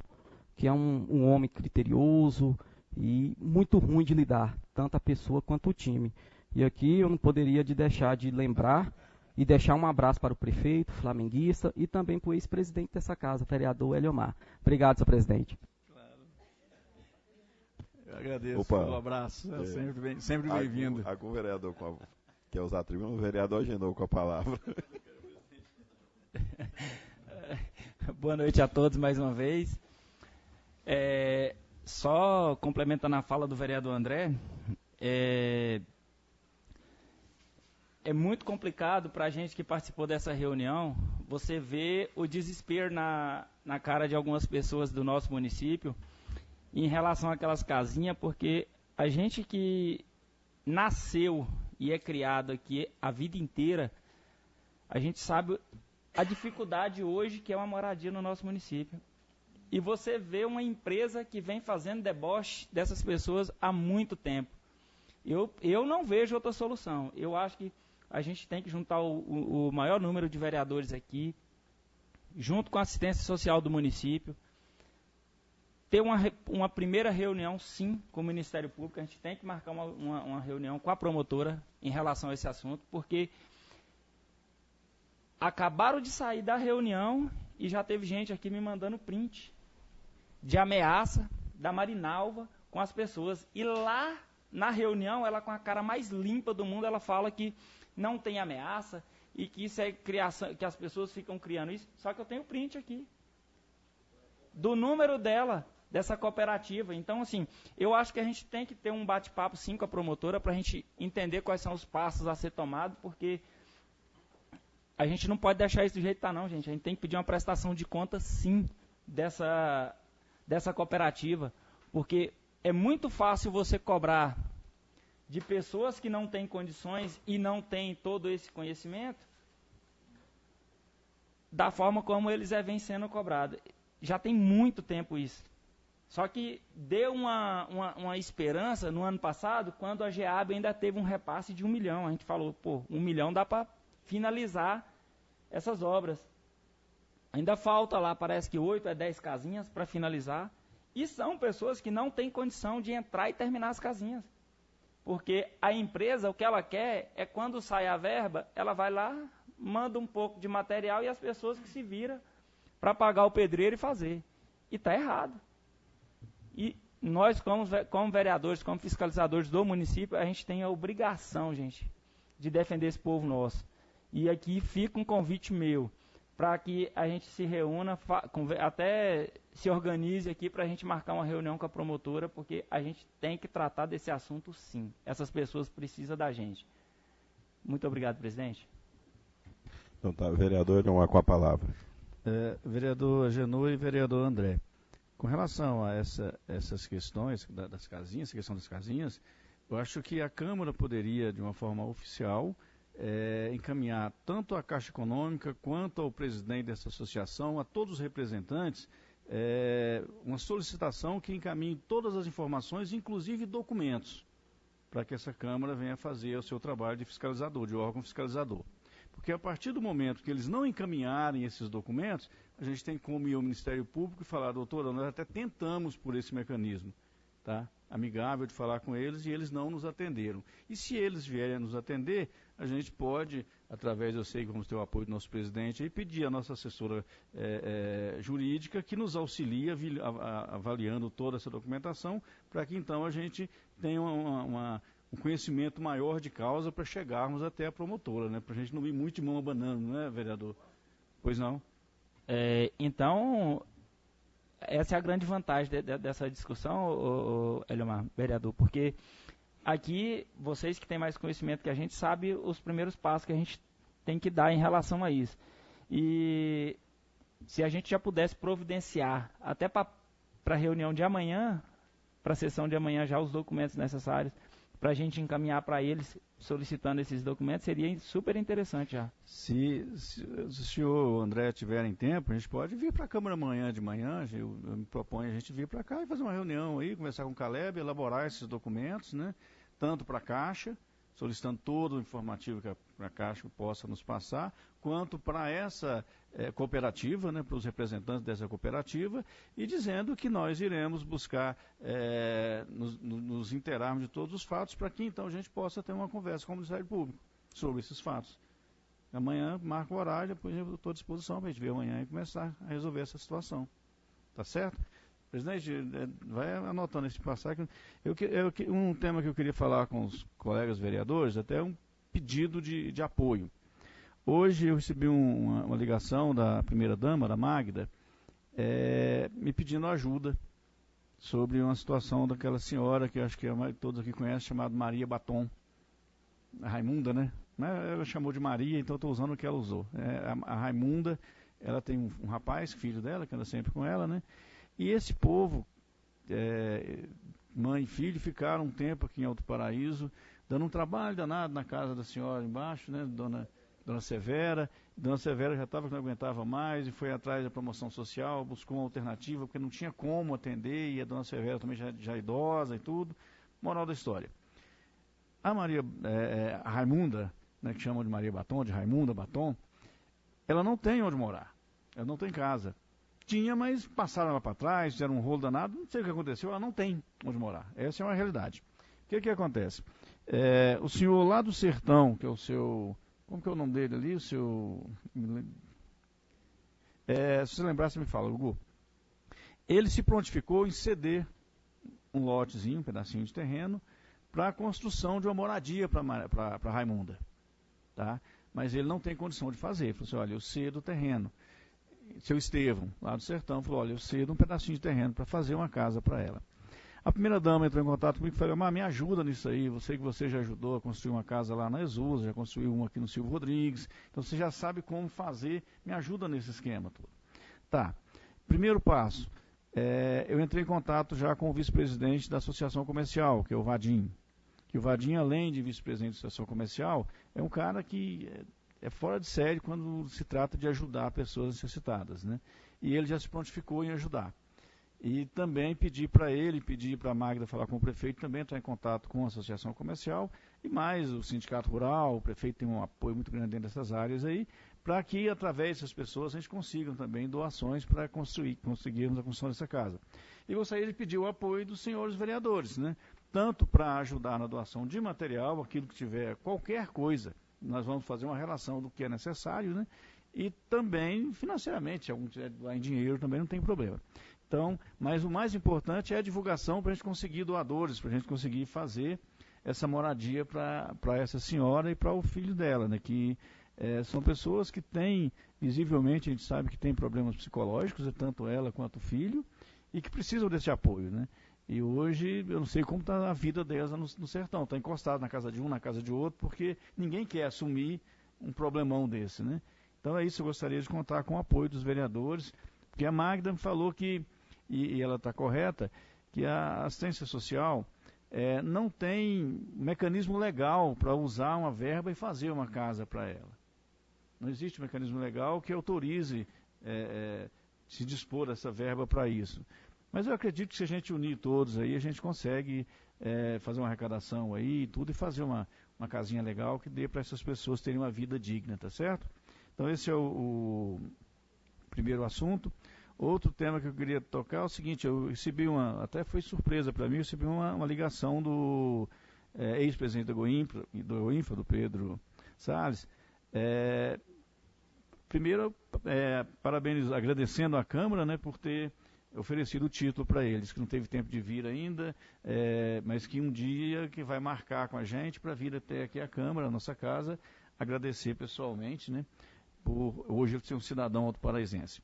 que é um homem criterioso e muito ruim de lidar, tanto a pessoa quanto o time. E aqui eu não poderia deixar de lembrar e deixar um abraço para o prefeito, flamenguista, e também para o ex-presidente dessa casa, vereador Eliomar. Obrigado, senhor presidente. Eu agradeço pelo abraço, sempre bem-vindo. Algum vereador quer usar a tribuna? O vereador Agenor com a palavra. Boa noite a todos mais uma vez. Só complementando a fala do vereador André, é muito complicado para a gente que participou dessa reunião, você vê o desespero na cara de algumas pessoas do nosso município, em relação àquelas casinhas, porque a gente que nasceu e é criado aqui a vida inteira, a gente sabe a dificuldade hoje que é uma moradia no nosso município. E você vê uma empresa que vem fazendo deboche dessas pessoas há muito tempo. Eu não vejo outra solução. Eu acho que a gente tem que juntar o maior número de vereadores aqui, junto com a assistência social do município, ter uma primeira reunião, sim, com o Ministério Público. A gente tem que marcar uma reunião com a promotora em relação a esse assunto, porque acabaram de sair da reunião e já teve gente aqui me mandando print de ameaça da Marinalva com as pessoas. E lá na reunião, ela com a cara mais limpa do mundo, ela fala que não tem ameaça e que isso é criação, que as pessoas ficam criando isso. Só que eu tenho print aqui do número dela, dessa cooperativa. Então, assim, eu acho que a gente tem que ter um bate-papo, sim, com a promotora, para a gente entender quais são os passos a ser tomados, porque a gente não pode deixar isso do jeito que está, não, gente. A gente tem que pedir uma prestação de conta, sim, dessa cooperativa, porque é muito fácil você cobrar de pessoas que não têm condições e não têm todo esse conhecimento da forma como eles vêm sendo cobrados. Já tem muito tempo isso. Só que deu uma esperança no ano passado, quando a GEAB ainda teve um repasse de 1 milhão. A gente falou, 1 milhão dá para finalizar essas obras. Ainda falta lá, parece que 8 a 10 casinhas para finalizar. E são pessoas que não têm condição de entrar e terminar as casinhas. Porque a empresa, o que ela quer é quando sai a verba, ela vai lá, manda um pouco de material e as pessoas que se viram para pagar o pedreiro e fazer. E está errado. E nós, como vereadores, como fiscalizadores do município, a gente tem a obrigação, gente, de defender esse povo nosso. E aqui fica um convite meu, para que a gente se reúna, até se organize aqui para a gente marcar uma reunião com a promotora, porque a gente tem que tratar desse assunto sim. Essas pessoas precisam da gente. Muito obrigado, presidente. Então tá, vereador Eliomar com a palavra. Vereador Agenor e vereador André, com relação a essas questões das casinhas, essa questão das casinhas, eu acho que a Câmara poderia, de uma forma oficial, encaminhar tanto à Caixa Econômica quanto ao presidente dessa associação, a todos os representantes, uma solicitação que encaminhe todas as informações, inclusive documentos, para que essa Câmara venha fazer o seu trabalho de fiscalizador, de órgão fiscalizador. Porque a partir do momento que eles não encaminharem esses documentos, a gente tem como ir ao Ministério Público e falar, doutora, nós até tentamos por esse mecanismo, tá? Amigável de falar com eles, e eles não nos atenderam. E se eles vierem a nos atender, a gente pode, através, eu sei que vamos ter o apoio do nosso presidente, aí pedir à nossa assessora jurídica que nos auxilie avaliando toda essa documentação, para que então a gente tenha um conhecimento maior de causa para chegarmos até a promotora, né? Para a gente não ir muito de mão abanando, não é, vereador? Pois não? Então, essa é a grande vantagem dessa discussão, Eliomar, vereador, porque aqui, vocês que têm mais conhecimento que a gente, sabe os primeiros passos que a gente tem que dar em relação a isso. E se a gente já pudesse providenciar, até para a reunião de amanhã, para a sessão de amanhã, já os documentos necessários, para a gente encaminhar para eles, solicitando esses documentos, seria super interessante já. Se o senhor André tiver em tempo, a gente pode vir para a Câmara amanhã de manhã, eu me proponho a gente vir para cá e fazer uma reunião aí, conversar com o Caleb, elaborar esses documentos, né? Tanto para a Caixa, solicitando todo o informativo que a Caixa possa nos passar, quanto para essa cooperativa, né, para os representantes dessa cooperativa, e dizendo que nós iremos buscar nos inteirarmos de todos os fatos, para que então a gente possa ter uma conversa com o Ministério Público sobre esses fatos. Amanhã marca o horário, depois eu estou à disposição para a gente ver amanhã e começar a resolver essa situação. Tá certo? Presidente, vai anotando esse passagem. Um tema que eu queria falar com os colegas vereadores, até um pedido de apoio. Hoje eu recebi uma ligação da primeira-dama, da Magda, me pedindo ajuda sobre uma situação daquela senhora, que acho que todos aqui conhecem, chamada Maria Batom. A Raimunda, né? Ela chamou de Maria, então estou usando o que ela usou. A Raimunda, ela tem um rapaz, filho dela, que anda sempre com ela, né? E esse povo, mãe e filho, ficaram um tempo aqui em Alto Paraíso, dando um trabalho danado na casa da senhora embaixo, né, Dona Severa. Dona Severa já estava que não aguentava mais e foi atrás da promoção social, buscou uma alternativa, porque não tinha como atender, e a Dona Severa também já idosa e tudo. Moral da história. A a Raimunda, né, que chamam de Maria Batom, de Raimunda Batom, ela não tem onde morar, ela não tem casa. Tinha, mas passaram ela para trás, fizeram um rolo danado, não sei o que aconteceu, ela não tem onde morar. Essa é uma realidade. O que acontece? O senhor lá do sertão, que é o seu... Como que é o nome dele ali? O seu... se você lembrar, você me fala, Hugo. Ele se prontificou em ceder um lotezinho, um pedacinho de terreno, para a construção de uma moradia para Raimunda. Tá? Mas ele não tem condição de fazer. Ele falou assim, olha, eu cedo o terreno. Seu Estevão, lá do sertão, falou, olha, eu cedo um pedacinho de terreno para fazer uma casa para ela. A primeira-dama entrou em contato comigo e falou, me ajuda nisso aí, eu sei que você já ajudou a construir uma casa lá na Exusa, já construiu uma aqui no Silvio Rodrigues, então você já sabe como fazer, me ajuda nesse esquema todo. Tá, primeiro passo, eu entrei em contato já com o vice-presidente da Associação Comercial, que é o Vadim. Que o Vadim, além de vice-presidente da Associação Comercial, é um cara que é fora de série quando se trata de ajudar pessoas necessitadas, né? E ele já se prontificou em ajudar. E também pedir para a Magda falar com o prefeito, também entrar em contato com a Associação Comercial, e mais o Sindicato Rural, o prefeito tem um apoio muito grande dentro dessas áreas aí, para que, através dessas pessoas, a gente consiga também doações para conseguirmos a construção dessa casa. E gostaria de pedir o apoio dos senhores vereadores, né? tanto para ajudar na doação de material, aquilo que tiver, qualquer coisa, nós vamos fazer uma relação do que é necessário, né? E também financeiramente, se algum tiver doar em dinheiro também não tem problema. Então, mas o mais importante é a divulgação para a gente conseguir doadores, para a gente conseguir fazer essa moradia para essa senhora e para o filho dela, né? Que são pessoas que têm, visivelmente, a gente sabe que tem problemas psicológicos, tanto ela quanto o filho, e que precisam desse apoio, né? E hoje, eu não sei como está a vida delas no sertão, está encostado na casa de um, na casa de outro, porque ninguém quer assumir um problemão desse, né? Então é isso, eu gostaria de contar com o apoio dos vereadores, porque a Magda me falou que, e ela está correta, que a assistência social não tem mecanismo legal para usar uma verba e fazer uma casa para ela. Não existe mecanismo legal que autorize se dispor essa verba para isso. Mas eu acredito que se a gente unir todos aí, a gente consegue fazer uma arrecadação aí e tudo, e fazer uma casinha legal que dê para essas pessoas terem uma vida digna, tá certo? Então esse é o primeiro assunto. Outro tema que eu queria tocar é o seguinte, eu recebi até foi surpresa para mim, eu recebi uma ligação do ex-presidente do GOINFRA, do Pedro Salles. Primeiro, agradecendo à Câmara, né, por ter oferecido o título para eles, que não teve tempo de vir ainda, mas que um dia que vai marcar com a gente para vir até aqui a Câmara, a nossa casa, agradecer pessoalmente, né, por hoje eu ser um cidadão autoparaisense.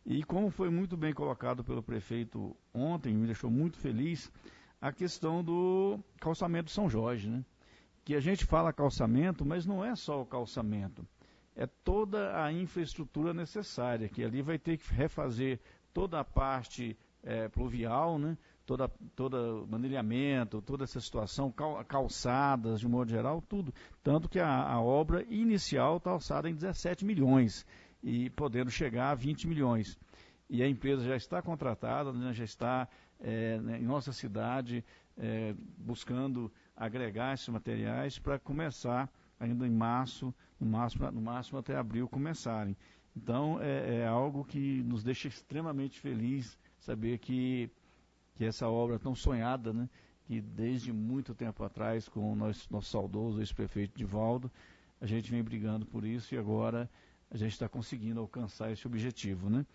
E como foi muito bem colocado pelo prefeito ontem, me deixou muito feliz, a questão do calçamento São Jorge, né, que a gente fala calçamento, mas não é só o calçamento, é toda a infraestrutura necessária, que ali vai ter que refazer toda a parte pluvial, né? todo manilhamento, toda essa situação, calçadas de um modo geral, tudo. Tanto que a obra inicial está orçada em 17 milhões, e podendo chegar a 20 milhões. E a empresa já está contratada, né? Já está em nossa cidade buscando agregar esses materiais para começar ainda em março, no máximo até abril começarem. Então, é algo que nos deixa extremamente feliz saber que essa obra tão sonhada, né, que desde muito tempo atrás, com o nosso saudoso ex-prefeito Divaldo, a gente vem brigando por isso e agora a gente está conseguindo alcançar esse objetivo, né?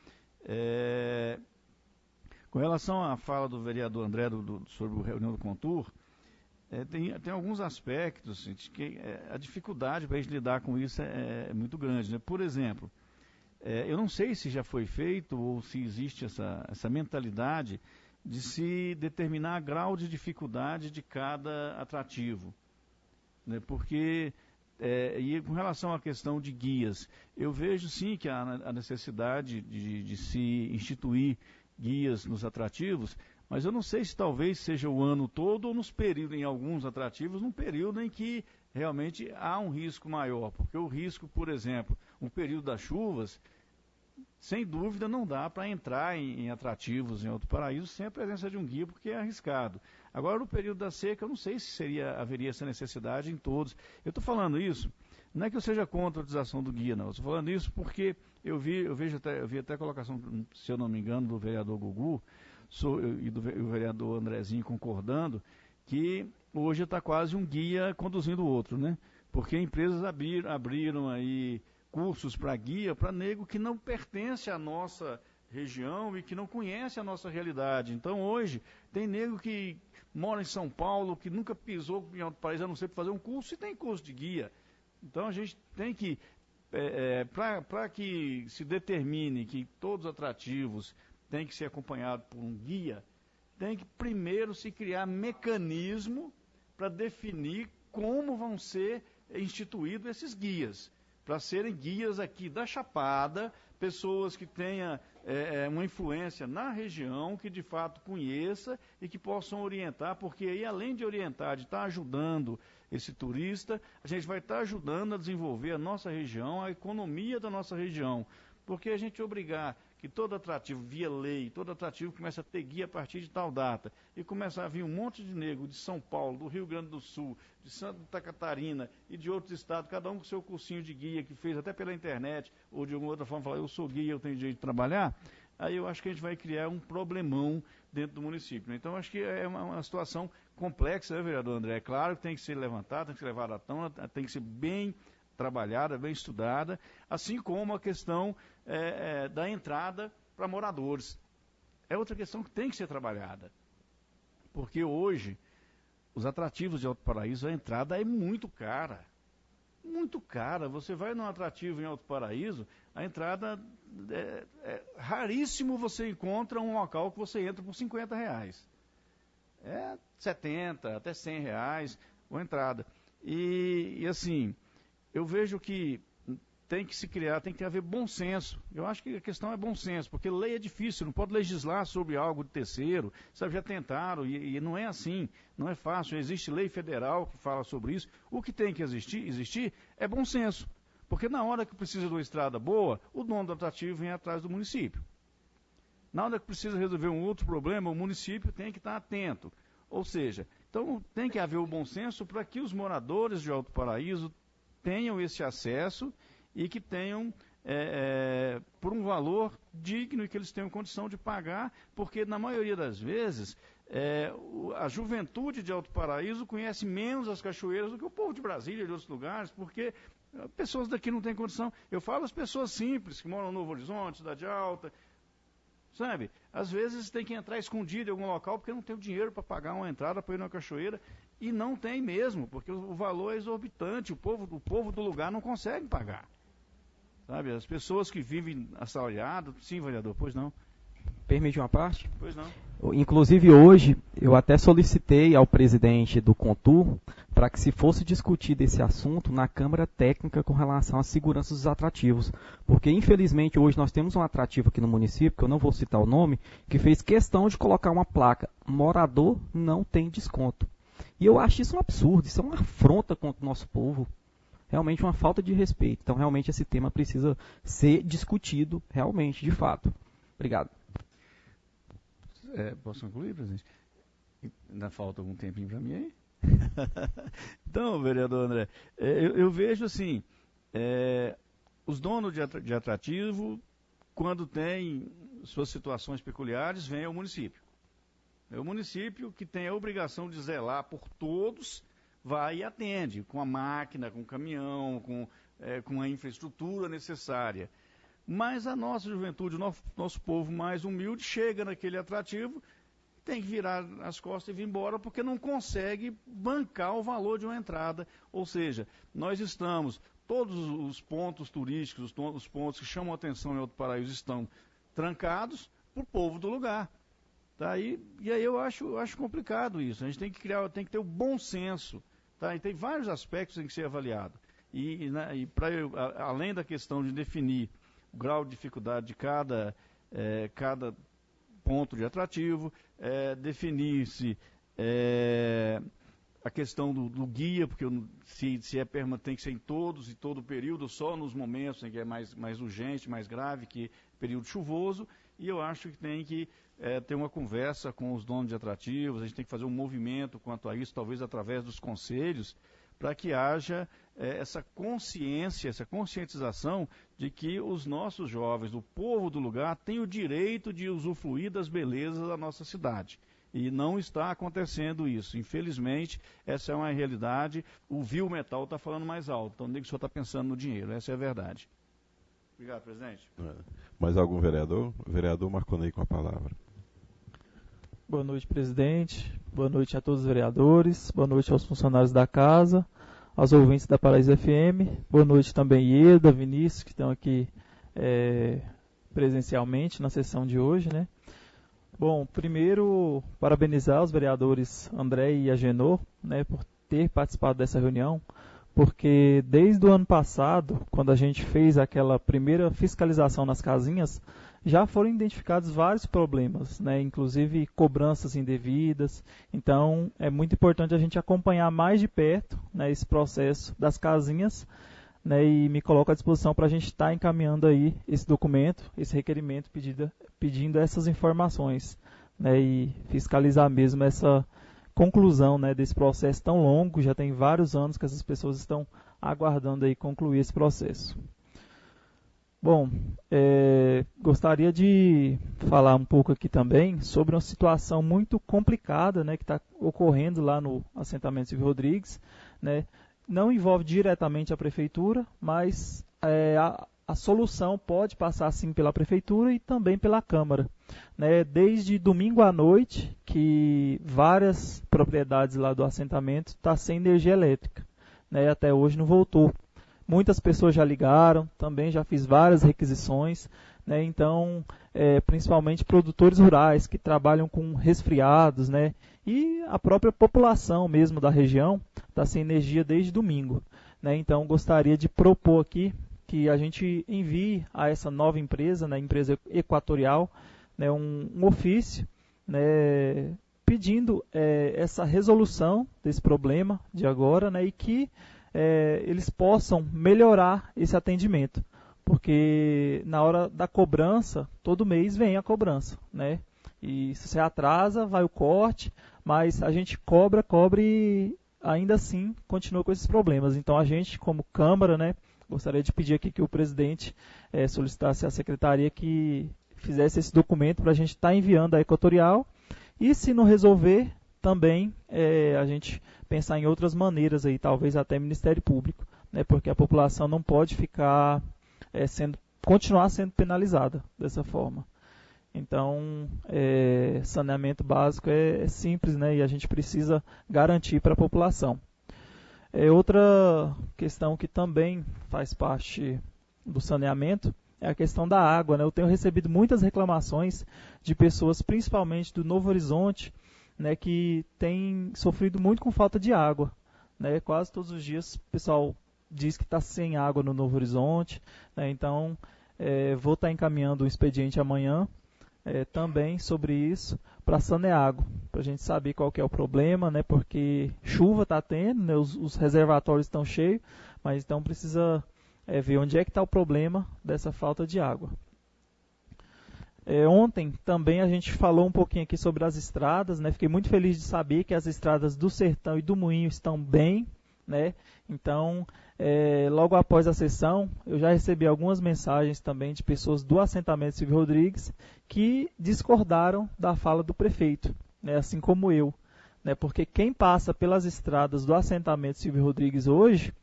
Com relação à fala do vereador André sobre a reunião do Contur, tem alguns aspectos que a dificuldade para a gente lidar com isso é muito grande, né? Por exemplo, eu não sei se já foi feito ou se existe essa mentalidade de se determinar grau de dificuldade de cada atrativo, né? Porque, e com relação à questão de guias, eu vejo sim que há a necessidade de se instituir guias nos atrativos, mas eu não sei se talvez seja o ano todo ou em alguns atrativos, num período em que realmente há um risco maior, porque o risco, por exemplo, um período das chuvas, sem dúvida não dá para entrar em atrativos em Alto Paraíso sem a presença de um guia, porque é arriscado. Agora, no período da seca, eu não sei se haveria essa necessidade em todos. Eu estou falando isso, não é que eu seja contra a utilização do guia, não. Eu estou falando isso porque eu vi até a colocação, se eu não me engano, do vereador Gugu e do vereador Andrezinho concordando, que hoje está quase um guia conduzindo o outro, né? Porque empresas abriram aí cursos para guia, para nego que não pertence à nossa região e que não conhece a nossa realidade. Então hoje tem nego que mora em São Paulo, que nunca pisou em outro país, a não ser para fazer um curso, e tem curso de guia. Então a gente tem que, para que se determine que todos os atrativos têm que ser acompanhados por um guia, tem que primeiro se criar mecanismo para definir como vão ser instituídos esses guias, para serem guias aqui da Chapada, pessoas que tenham uma influência na região, que de fato conheça e que possam orientar, porque aí além de orientar, de estar ajudando esse turista, a gente vai estar ajudando a desenvolver a nossa região, a economia da nossa região. Porque a gente obrigar que todo atrativo, via lei, todo atrativo começa a ter guia a partir de tal data, e começar a vir um monte de nego de São Paulo, do Rio Grande do Sul, de Santa Catarina e de outros estados, cada um com seu cursinho de guia que fez até pela internet, ou de alguma outra forma falar, eu sou guia, eu tenho direito de trabalhar, aí eu acho que a gente vai criar um problemão dentro do município. Então, acho que é uma situação complexa, né, vereador André? É claro que tem que ser levantada, tem que ser levada à tona, tem que ser bem trabalhada, bem estudada, assim como a questão da entrada para moradores. É outra questão que tem que ser trabalhada. Porque hoje, os atrativos de Alto Paraíso, a entrada é muito cara. Muito cara. Você vai num atrativo em Alto Paraíso, a entrada é raríssimo você encontra um local que você entra por R$50. É 70, até R$100 a entrada. E assim, eu vejo que tem que se criar, tem que haver bom senso. Eu acho que a questão é bom senso, porque lei é difícil, não pode legislar sobre algo de terceiro, sabe, já tentaram, e não é assim, não é fácil, existe lei federal que fala sobre isso. O que tem que existir é bom senso, porque na hora que precisa de uma estrada boa, o dono do atrativo vem atrás do município. Na hora que precisa resolver um outro problema, o município tem que estar atento. Ou seja, então tem que haver o bom senso para que os moradores de Alto Paraíso tenham esse acesso e que tenham, por um valor digno e que eles tenham condição de pagar, porque na maioria das vezes a juventude de Alto Paraíso conhece menos as cachoeiras do que o povo de Brasília e de outros lugares, porque pessoas daqui não têm condição. Eu falo as pessoas simples, que moram no Novo Horizonte, Cidade Alta, sabe? Às vezes tem que entrar escondido em algum local porque não tem o dinheiro para pagar uma entrada para ir na cachoeira, e não tem mesmo, porque o valor é exorbitante, o povo do lugar não consegue pagar. Sabe, as pessoas que vivem assalariadas, sim, vereador, pois não. Permite uma parte? Pois não. Inclusive hoje, eu até solicitei ao presidente do Contur para que se fosse discutido esse assunto na Câmara Técnica com relação à segurança dos atrativos. Porque, infelizmente, hoje nós temos um atrativo aqui no município, que eu não vou citar o nome, que fez questão de colocar uma placa: morador não tem desconto. E eu acho isso um absurdo, isso é uma afronta contra o nosso povo. Realmente uma falta de respeito. Então, realmente, esse tema precisa ser discutido, realmente, de fato. Obrigado. Posso concluir, presidente? Ainda falta algum tempinho para mim aí? Então, vereador André, eu vejo assim, os donos de atrativo, quando tem suas situações peculiares, vêm ao município. É o município que tem a obrigação de zelar por todos, vai e atende, com a máquina, com o caminhão, com a infraestrutura necessária. Mas a nossa juventude, o nosso povo mais humilde, chega naquele atrativo, tem que virar as costas e vir embora, porque não consegue bancar o valor de uma entrada. Ou seja, nós estamos, todos os pontos turísticos, os pontos que chamam a atenção em Alto Paraíso estão trancados para o povo do lugar. Tá? E aí eu acho complicado isso. A gente tem que ter o bom senso. Tá? E tem vários aspectos que tem que ser avaliado. Além da questão de definir o grau de dificuldade de cada ponto de atrativo, definir-se a questão do guia, porque se é permanente, tem que ser em todos e todo o período, só nos momentos em que é mais urgente, mais grave, que período chuvoso, e eu acho que tem que ter uma conversa com os donos de atrativos, a gente tem que fazer um movimento quanto a isso, talvez através dos conselhos, para que haja essa consciência, essa conscientização de que os nossos jovens, o povo do lugar, têm o direito de usufruir das belezas da nossa cidade. E não está acontecendo isso. Infelizmente, essa é uma realidade. O Vil Metal está falando mais alto, então nem que o senhor está pensando no dinheiro, essa é a verdade. Obrigado, presidente. Mais algum vereador? O vereador Marconei com a palavra. Boa noite, presidente. Boa noite a todos os vereadores. Boa noite aos funcionários da casa, aos ouvintes da Paraíso FM. Boa noite também, Ieda, Vinícius, que estão aqui presencialmente na sessão de hoje, né? Bom, primeiro, parabenizar os vereadores André e Agenor, né, por ter participado dessa reunião, porque desde o ano passado, quando a gente fez aquela primeira fiscalização nas casinhas, já foram identificados vários problemas, né, inclusive cobranças indevidas. Então, é muito importante a gente acompanhar mais de perto, né, esse processo das casinhas, né, e me coloco à disposição para a gente estar encaminhando aí esse documento, esse requerimento pedindo essas informações, né, e fiscalizar mesmo essa conclusão, né, desse processo tão longo. Já tem vários anos que essas pessoas estão aguardando aí concluir esse processo. Bom, gostaria de falar um pouco aqui também sobre uma situação muito complicada, né, que está ocorrendo lá no assentamento Silvio Rodrigues, né. Não envolve diretamente a prefeitura, mas a solução pode passar sim pela prefeitura e também pela Câmara, né. Desde domingo à noite que várias propriedades lá do assentamento estão sem energia elétrica, né, até hoje não voltou. Muitas pessoas já ligaram, também já fiz várias requisições, né, então, principalmente produtores rurais que trabalham com resfriados, né, e a própria população mesmo da região está sem energia desde domingo, né. Então, gostaria de propor aqui que a gente envie a essa nova empresa, né, empresa Equatorial, né, um ofício, né, pedindo essa resolução desse problema de agora, né, e que eles possam melhorar esse atendimento, porque na hora da cobrança, todo mês vem a cobrança, né? E se você atrasa, vai o corte, mas a gente cobra e ainda assim continua com esses problemas. Então a gente, como Câmara, né, gostaria de pedir aqui que o presidente solicitasse à secretaria que fizesse esse documento para a gente estar enviando à Equatorial, e se não resolver, também a gente pensar em outras maneiras, aí, talvez até Ministério Público, né, porque a população não pode ficar continuar sendo penalizada dessa forma. Então, saneamento básico é simples, né, e a gente precisa garantir para a população. Outra questão que também faz parte do saneamento é a questão da água, né. Eu tenho recebido muitas reclamações de pessoas, principalmente do Novo Horizonte, né, que tem sofrido muito com falta de água, né. Quase todos os dias o pessoal diz que está sem água no Novo Horizonte, né. Então vou estar encaminhando o expediente amanhã também sobre isso para Saneago, para a gente saber qual que é o problema, né, porque chuva está tendo, né, os reservatórios estão cheios, mas então precisa ver onde é que está o problema dessa falta de água. Ontem também a gente falou um pouquinho aqui sobre as estradas, né? Fiquei muito feliz de saber que as estradas do Sertão e do Moinho estão bem, né? Então, logo após a sessão, eu já recebi algumas mensagens também de pessoas do assentamento Silvio Rodrigues que discordaram da fala do prefeito, né? Assim como eu, né? Porque quem passa pelas estradas do assentamento Silvio Rodrigues hoje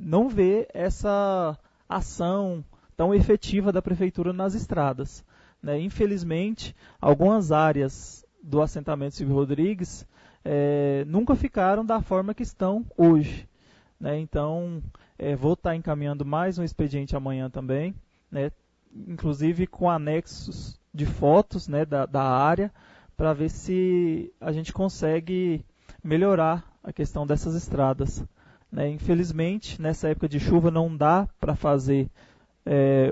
não vê essa ação tão efetiva da prefeitura nas estradas, né? Infelizmente, algumas áreas do assentamento Silvio Rodrigues nunca ficaram da forma que estão hoje, né? Então, vou estar encaminhando mais um expediente amanhã também, né? Inclusive com anexos de fotos, né, da área, para ver se a gente consegue melhorar a questão dessas estradas, né? Infelizmente, nessa época de chuva não dá para fazer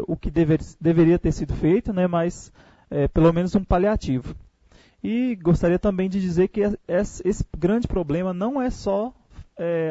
o que deveria ter sido feito, né, mas pelo menos um paliativo. E gostaria também de dizer que esse grande problema não é só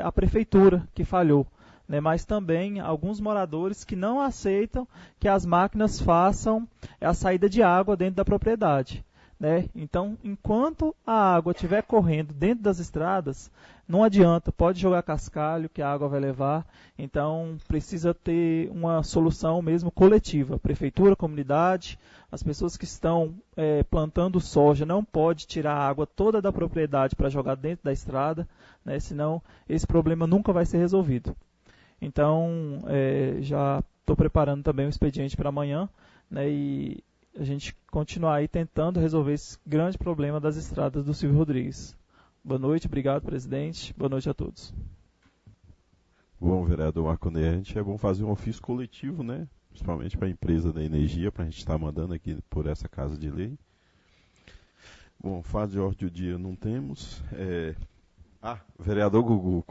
a prefeitura que falhou, né, mas também alguns moradores que não aceitam que as máquinas façam a saída de água dentro da propriedade, né? Então, enquanto a água estiver correndo dentro das estradas, não adianta, pode jogar cascalho que a água vai levar. Então, precisa ter uma solução mesmo coletiva. Prefeitura, comunidade, as pessoas que estão plantando soja não pode tirar a água toda da propriedade para jogar dentro da estrada, né? Senão esse problema nunca vai ser resolvido. Então, já estou preparando também um expediente para amanhã, né, e a gente continuar aí tentando resolver esse grande problema das estradas do Silvio Rodrigues. Boa noite, obrigado, presidente. Boa noite a todos. Bom, vereador Marconei, a gente é bom fazer um ofício coletivo, né? Principalmente para a empresa da energia, para a gente estar mandando aqui por essa casa de lei. Bom, fase de ordem do dia não temos. Vereador Gugu,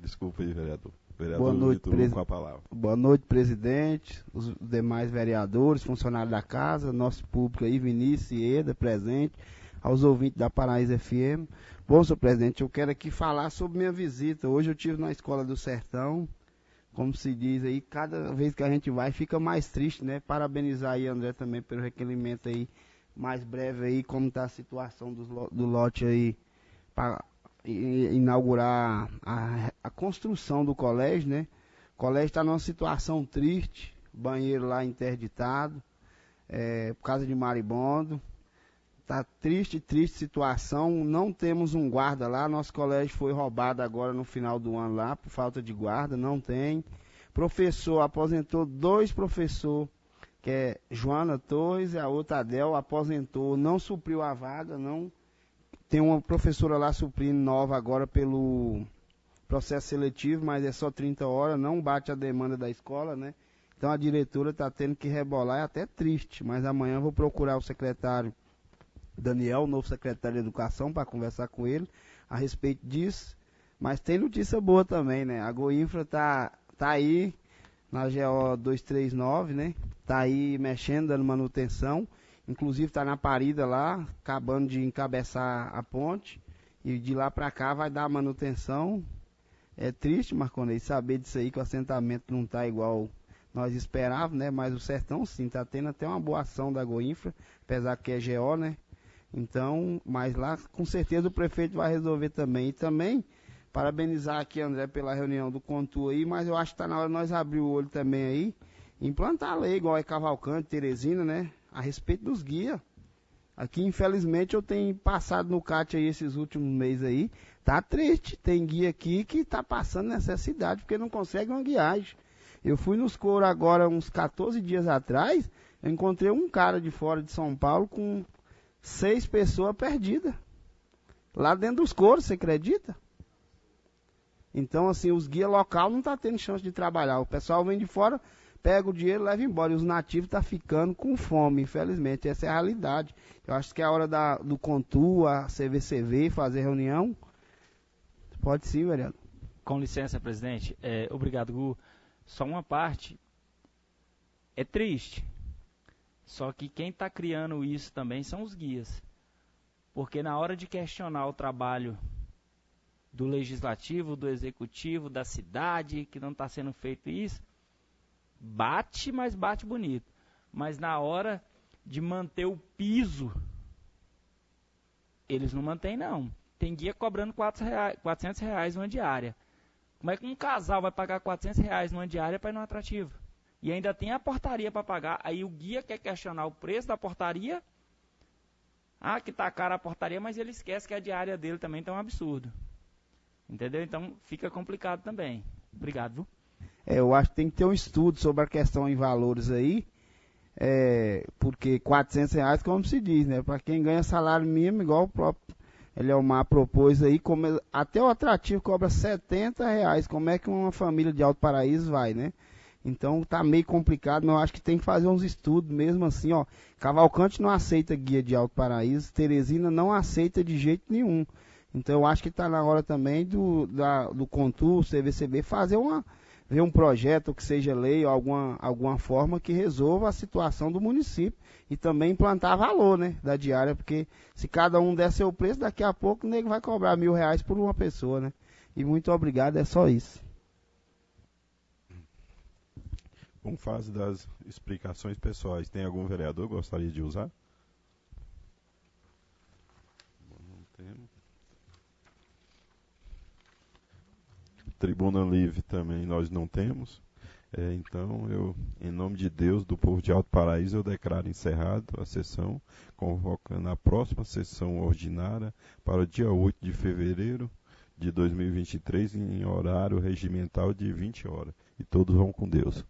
desculpa aí, vereador. Vereador Vitor Hugo com a palavra. Boa noite, presidente, os demais vereadores, funcionários da casa, nosso público aí, Vinícius e Eda, presente, aos ouvintes da Paraíso FM. Bom, senhor presidente, eu quero aqui falar sobre minha visita. Hoje eu estive na Escola do Sertão, como se diz aí, cada vez que a gente vai fica mais triste, né? Parabenizar aí, André, também pelo requerimento aí, mais breve aí, como está a situação do lote aí, para inaugurar a construção do colégio, né? O colégio está numa situação triste, banheiro lá interditado, por causa de maribondo. Está triste situação, não temos um guarda lá, nosso colégio foi roubado agora no final do ano lá, por falta de guarda, não tem. Professor, aposentou 2 professores, que é Joana Torres e a outra Adel, aposentou, não supriu a vaga, não. Tem uma professora lá suprindo nova agora pelo processo seletivo, mas é só 30 horas, não bate a demanda da escola, né? Então a diretora está tendo que rebolar, é até triste, mas amanhã eu vou procurar o secretário Daniel, o novo secretário de Educação, para conversar com ele a respeito disso. Mas tem notícia boa também, né? A Goinfra tá aí na GO 239, né? Tá aí mexendo, dando manutenção. Inclusive tá na parida lá, acabando de encabeçar a ponte. E de lá para cá vai dar manutenção. É triste, Marconei, saber disso aí, que o assentamento não tá igual nós esperávamos, né? Mas o Sertão sim, tá tendo até uma boa ação da Goinfra, apesar que é GO, né? Então, mas lá com certeza o prefeito vai resolver também. E também, parabenizar aqui, André, pela reunião do Contur aí, mas eu acho que está na hora de nós abrir o olho também aí, implantar a lei, igual é Cavalcante, Teresina, né? A respeito dos guias. Aqui, infelizmente, eu tenho passado no CAT aí esses últimos meses aí, tá triste, tem guia aqui que tá passando necessidade, porque não consegue uma guiagem. Eu fui nos coros agora, uns 14 dias atrás, eu encontrei um cara de fora de São Paulo com 6 pessoas perdidas. Lá dentro dos coros, você acredita? Então, assim, os guias local não tá tendo chance de trabalhar. O pessoal vem de fora, pega o dinheiro e leva embora. E os nativos tá ficando com fome, infelizmente. Essa é a realidade. Eu acho que é a hora do Contur, a CVCV, fazer reunião. Pode sim, vereador. Com licença, presidente. Obrigado, Gu. Só uma parte. É triste. Só que quem está criando isso também são os guias. Porque na hora de questionar o trabalho do legislativo, do executivo, da cidade, que não está sendo feito isso, bate, mas bate bonito. Mas na hora de manter o piso, eles não mantêm não. Tem guia cobrando R$400 numa diária. Como é que um casal vai pagar R$400 numa diária para ir num atrativo? E ainda tem a portaria para pagar. Aí o guia quer questionar o preço da portaria. Ah, que tá cara a portaria, mas ele esquece que a diária dele também tá um absurdo. Entendeu? Então fica complicado também. Obrigado, viu? Eu acho que tem que ter um estudo sobre a questão em valores aí. Porque R$400, como se diz, né? Para quem ganha salário mínimo, igual o próprio Eliomar propôs aí, até o atrativo cobra R$70. Como é que uma família de Alto Paraíso vai, né? Então tá meio complicado, mas eu acho que tem que fazer uns estudos mesmo assim, ó. Cavalcante não aceita guia de Alto Paraíso, Teresina não aceita de jeito nenhum. Então eu acho que tá na hora também do Contur, CVCB, ver um projeto que seja lei ou alguma forma que resolva a situação do município e também implantar valor, né, da diária, porque se cada um der seu preço, daqui a pouco o nego vai cobrar R$1.000 por uma pessoa, né? E muito obrigado, é só isso. Com fase das explicações pessoais, tem algum vereador que gostaria de usar? Não temos. Tribuna livre também nós não temos. Então, eu, em nome de Deus, do povo de Alto Paraíso, eu declaro encerrado a sessão, convocando a próxima sessão ordinária para o dia 8 de fevereiro de 2023, em horário regimental de 20 horas. E todos vão com Deus.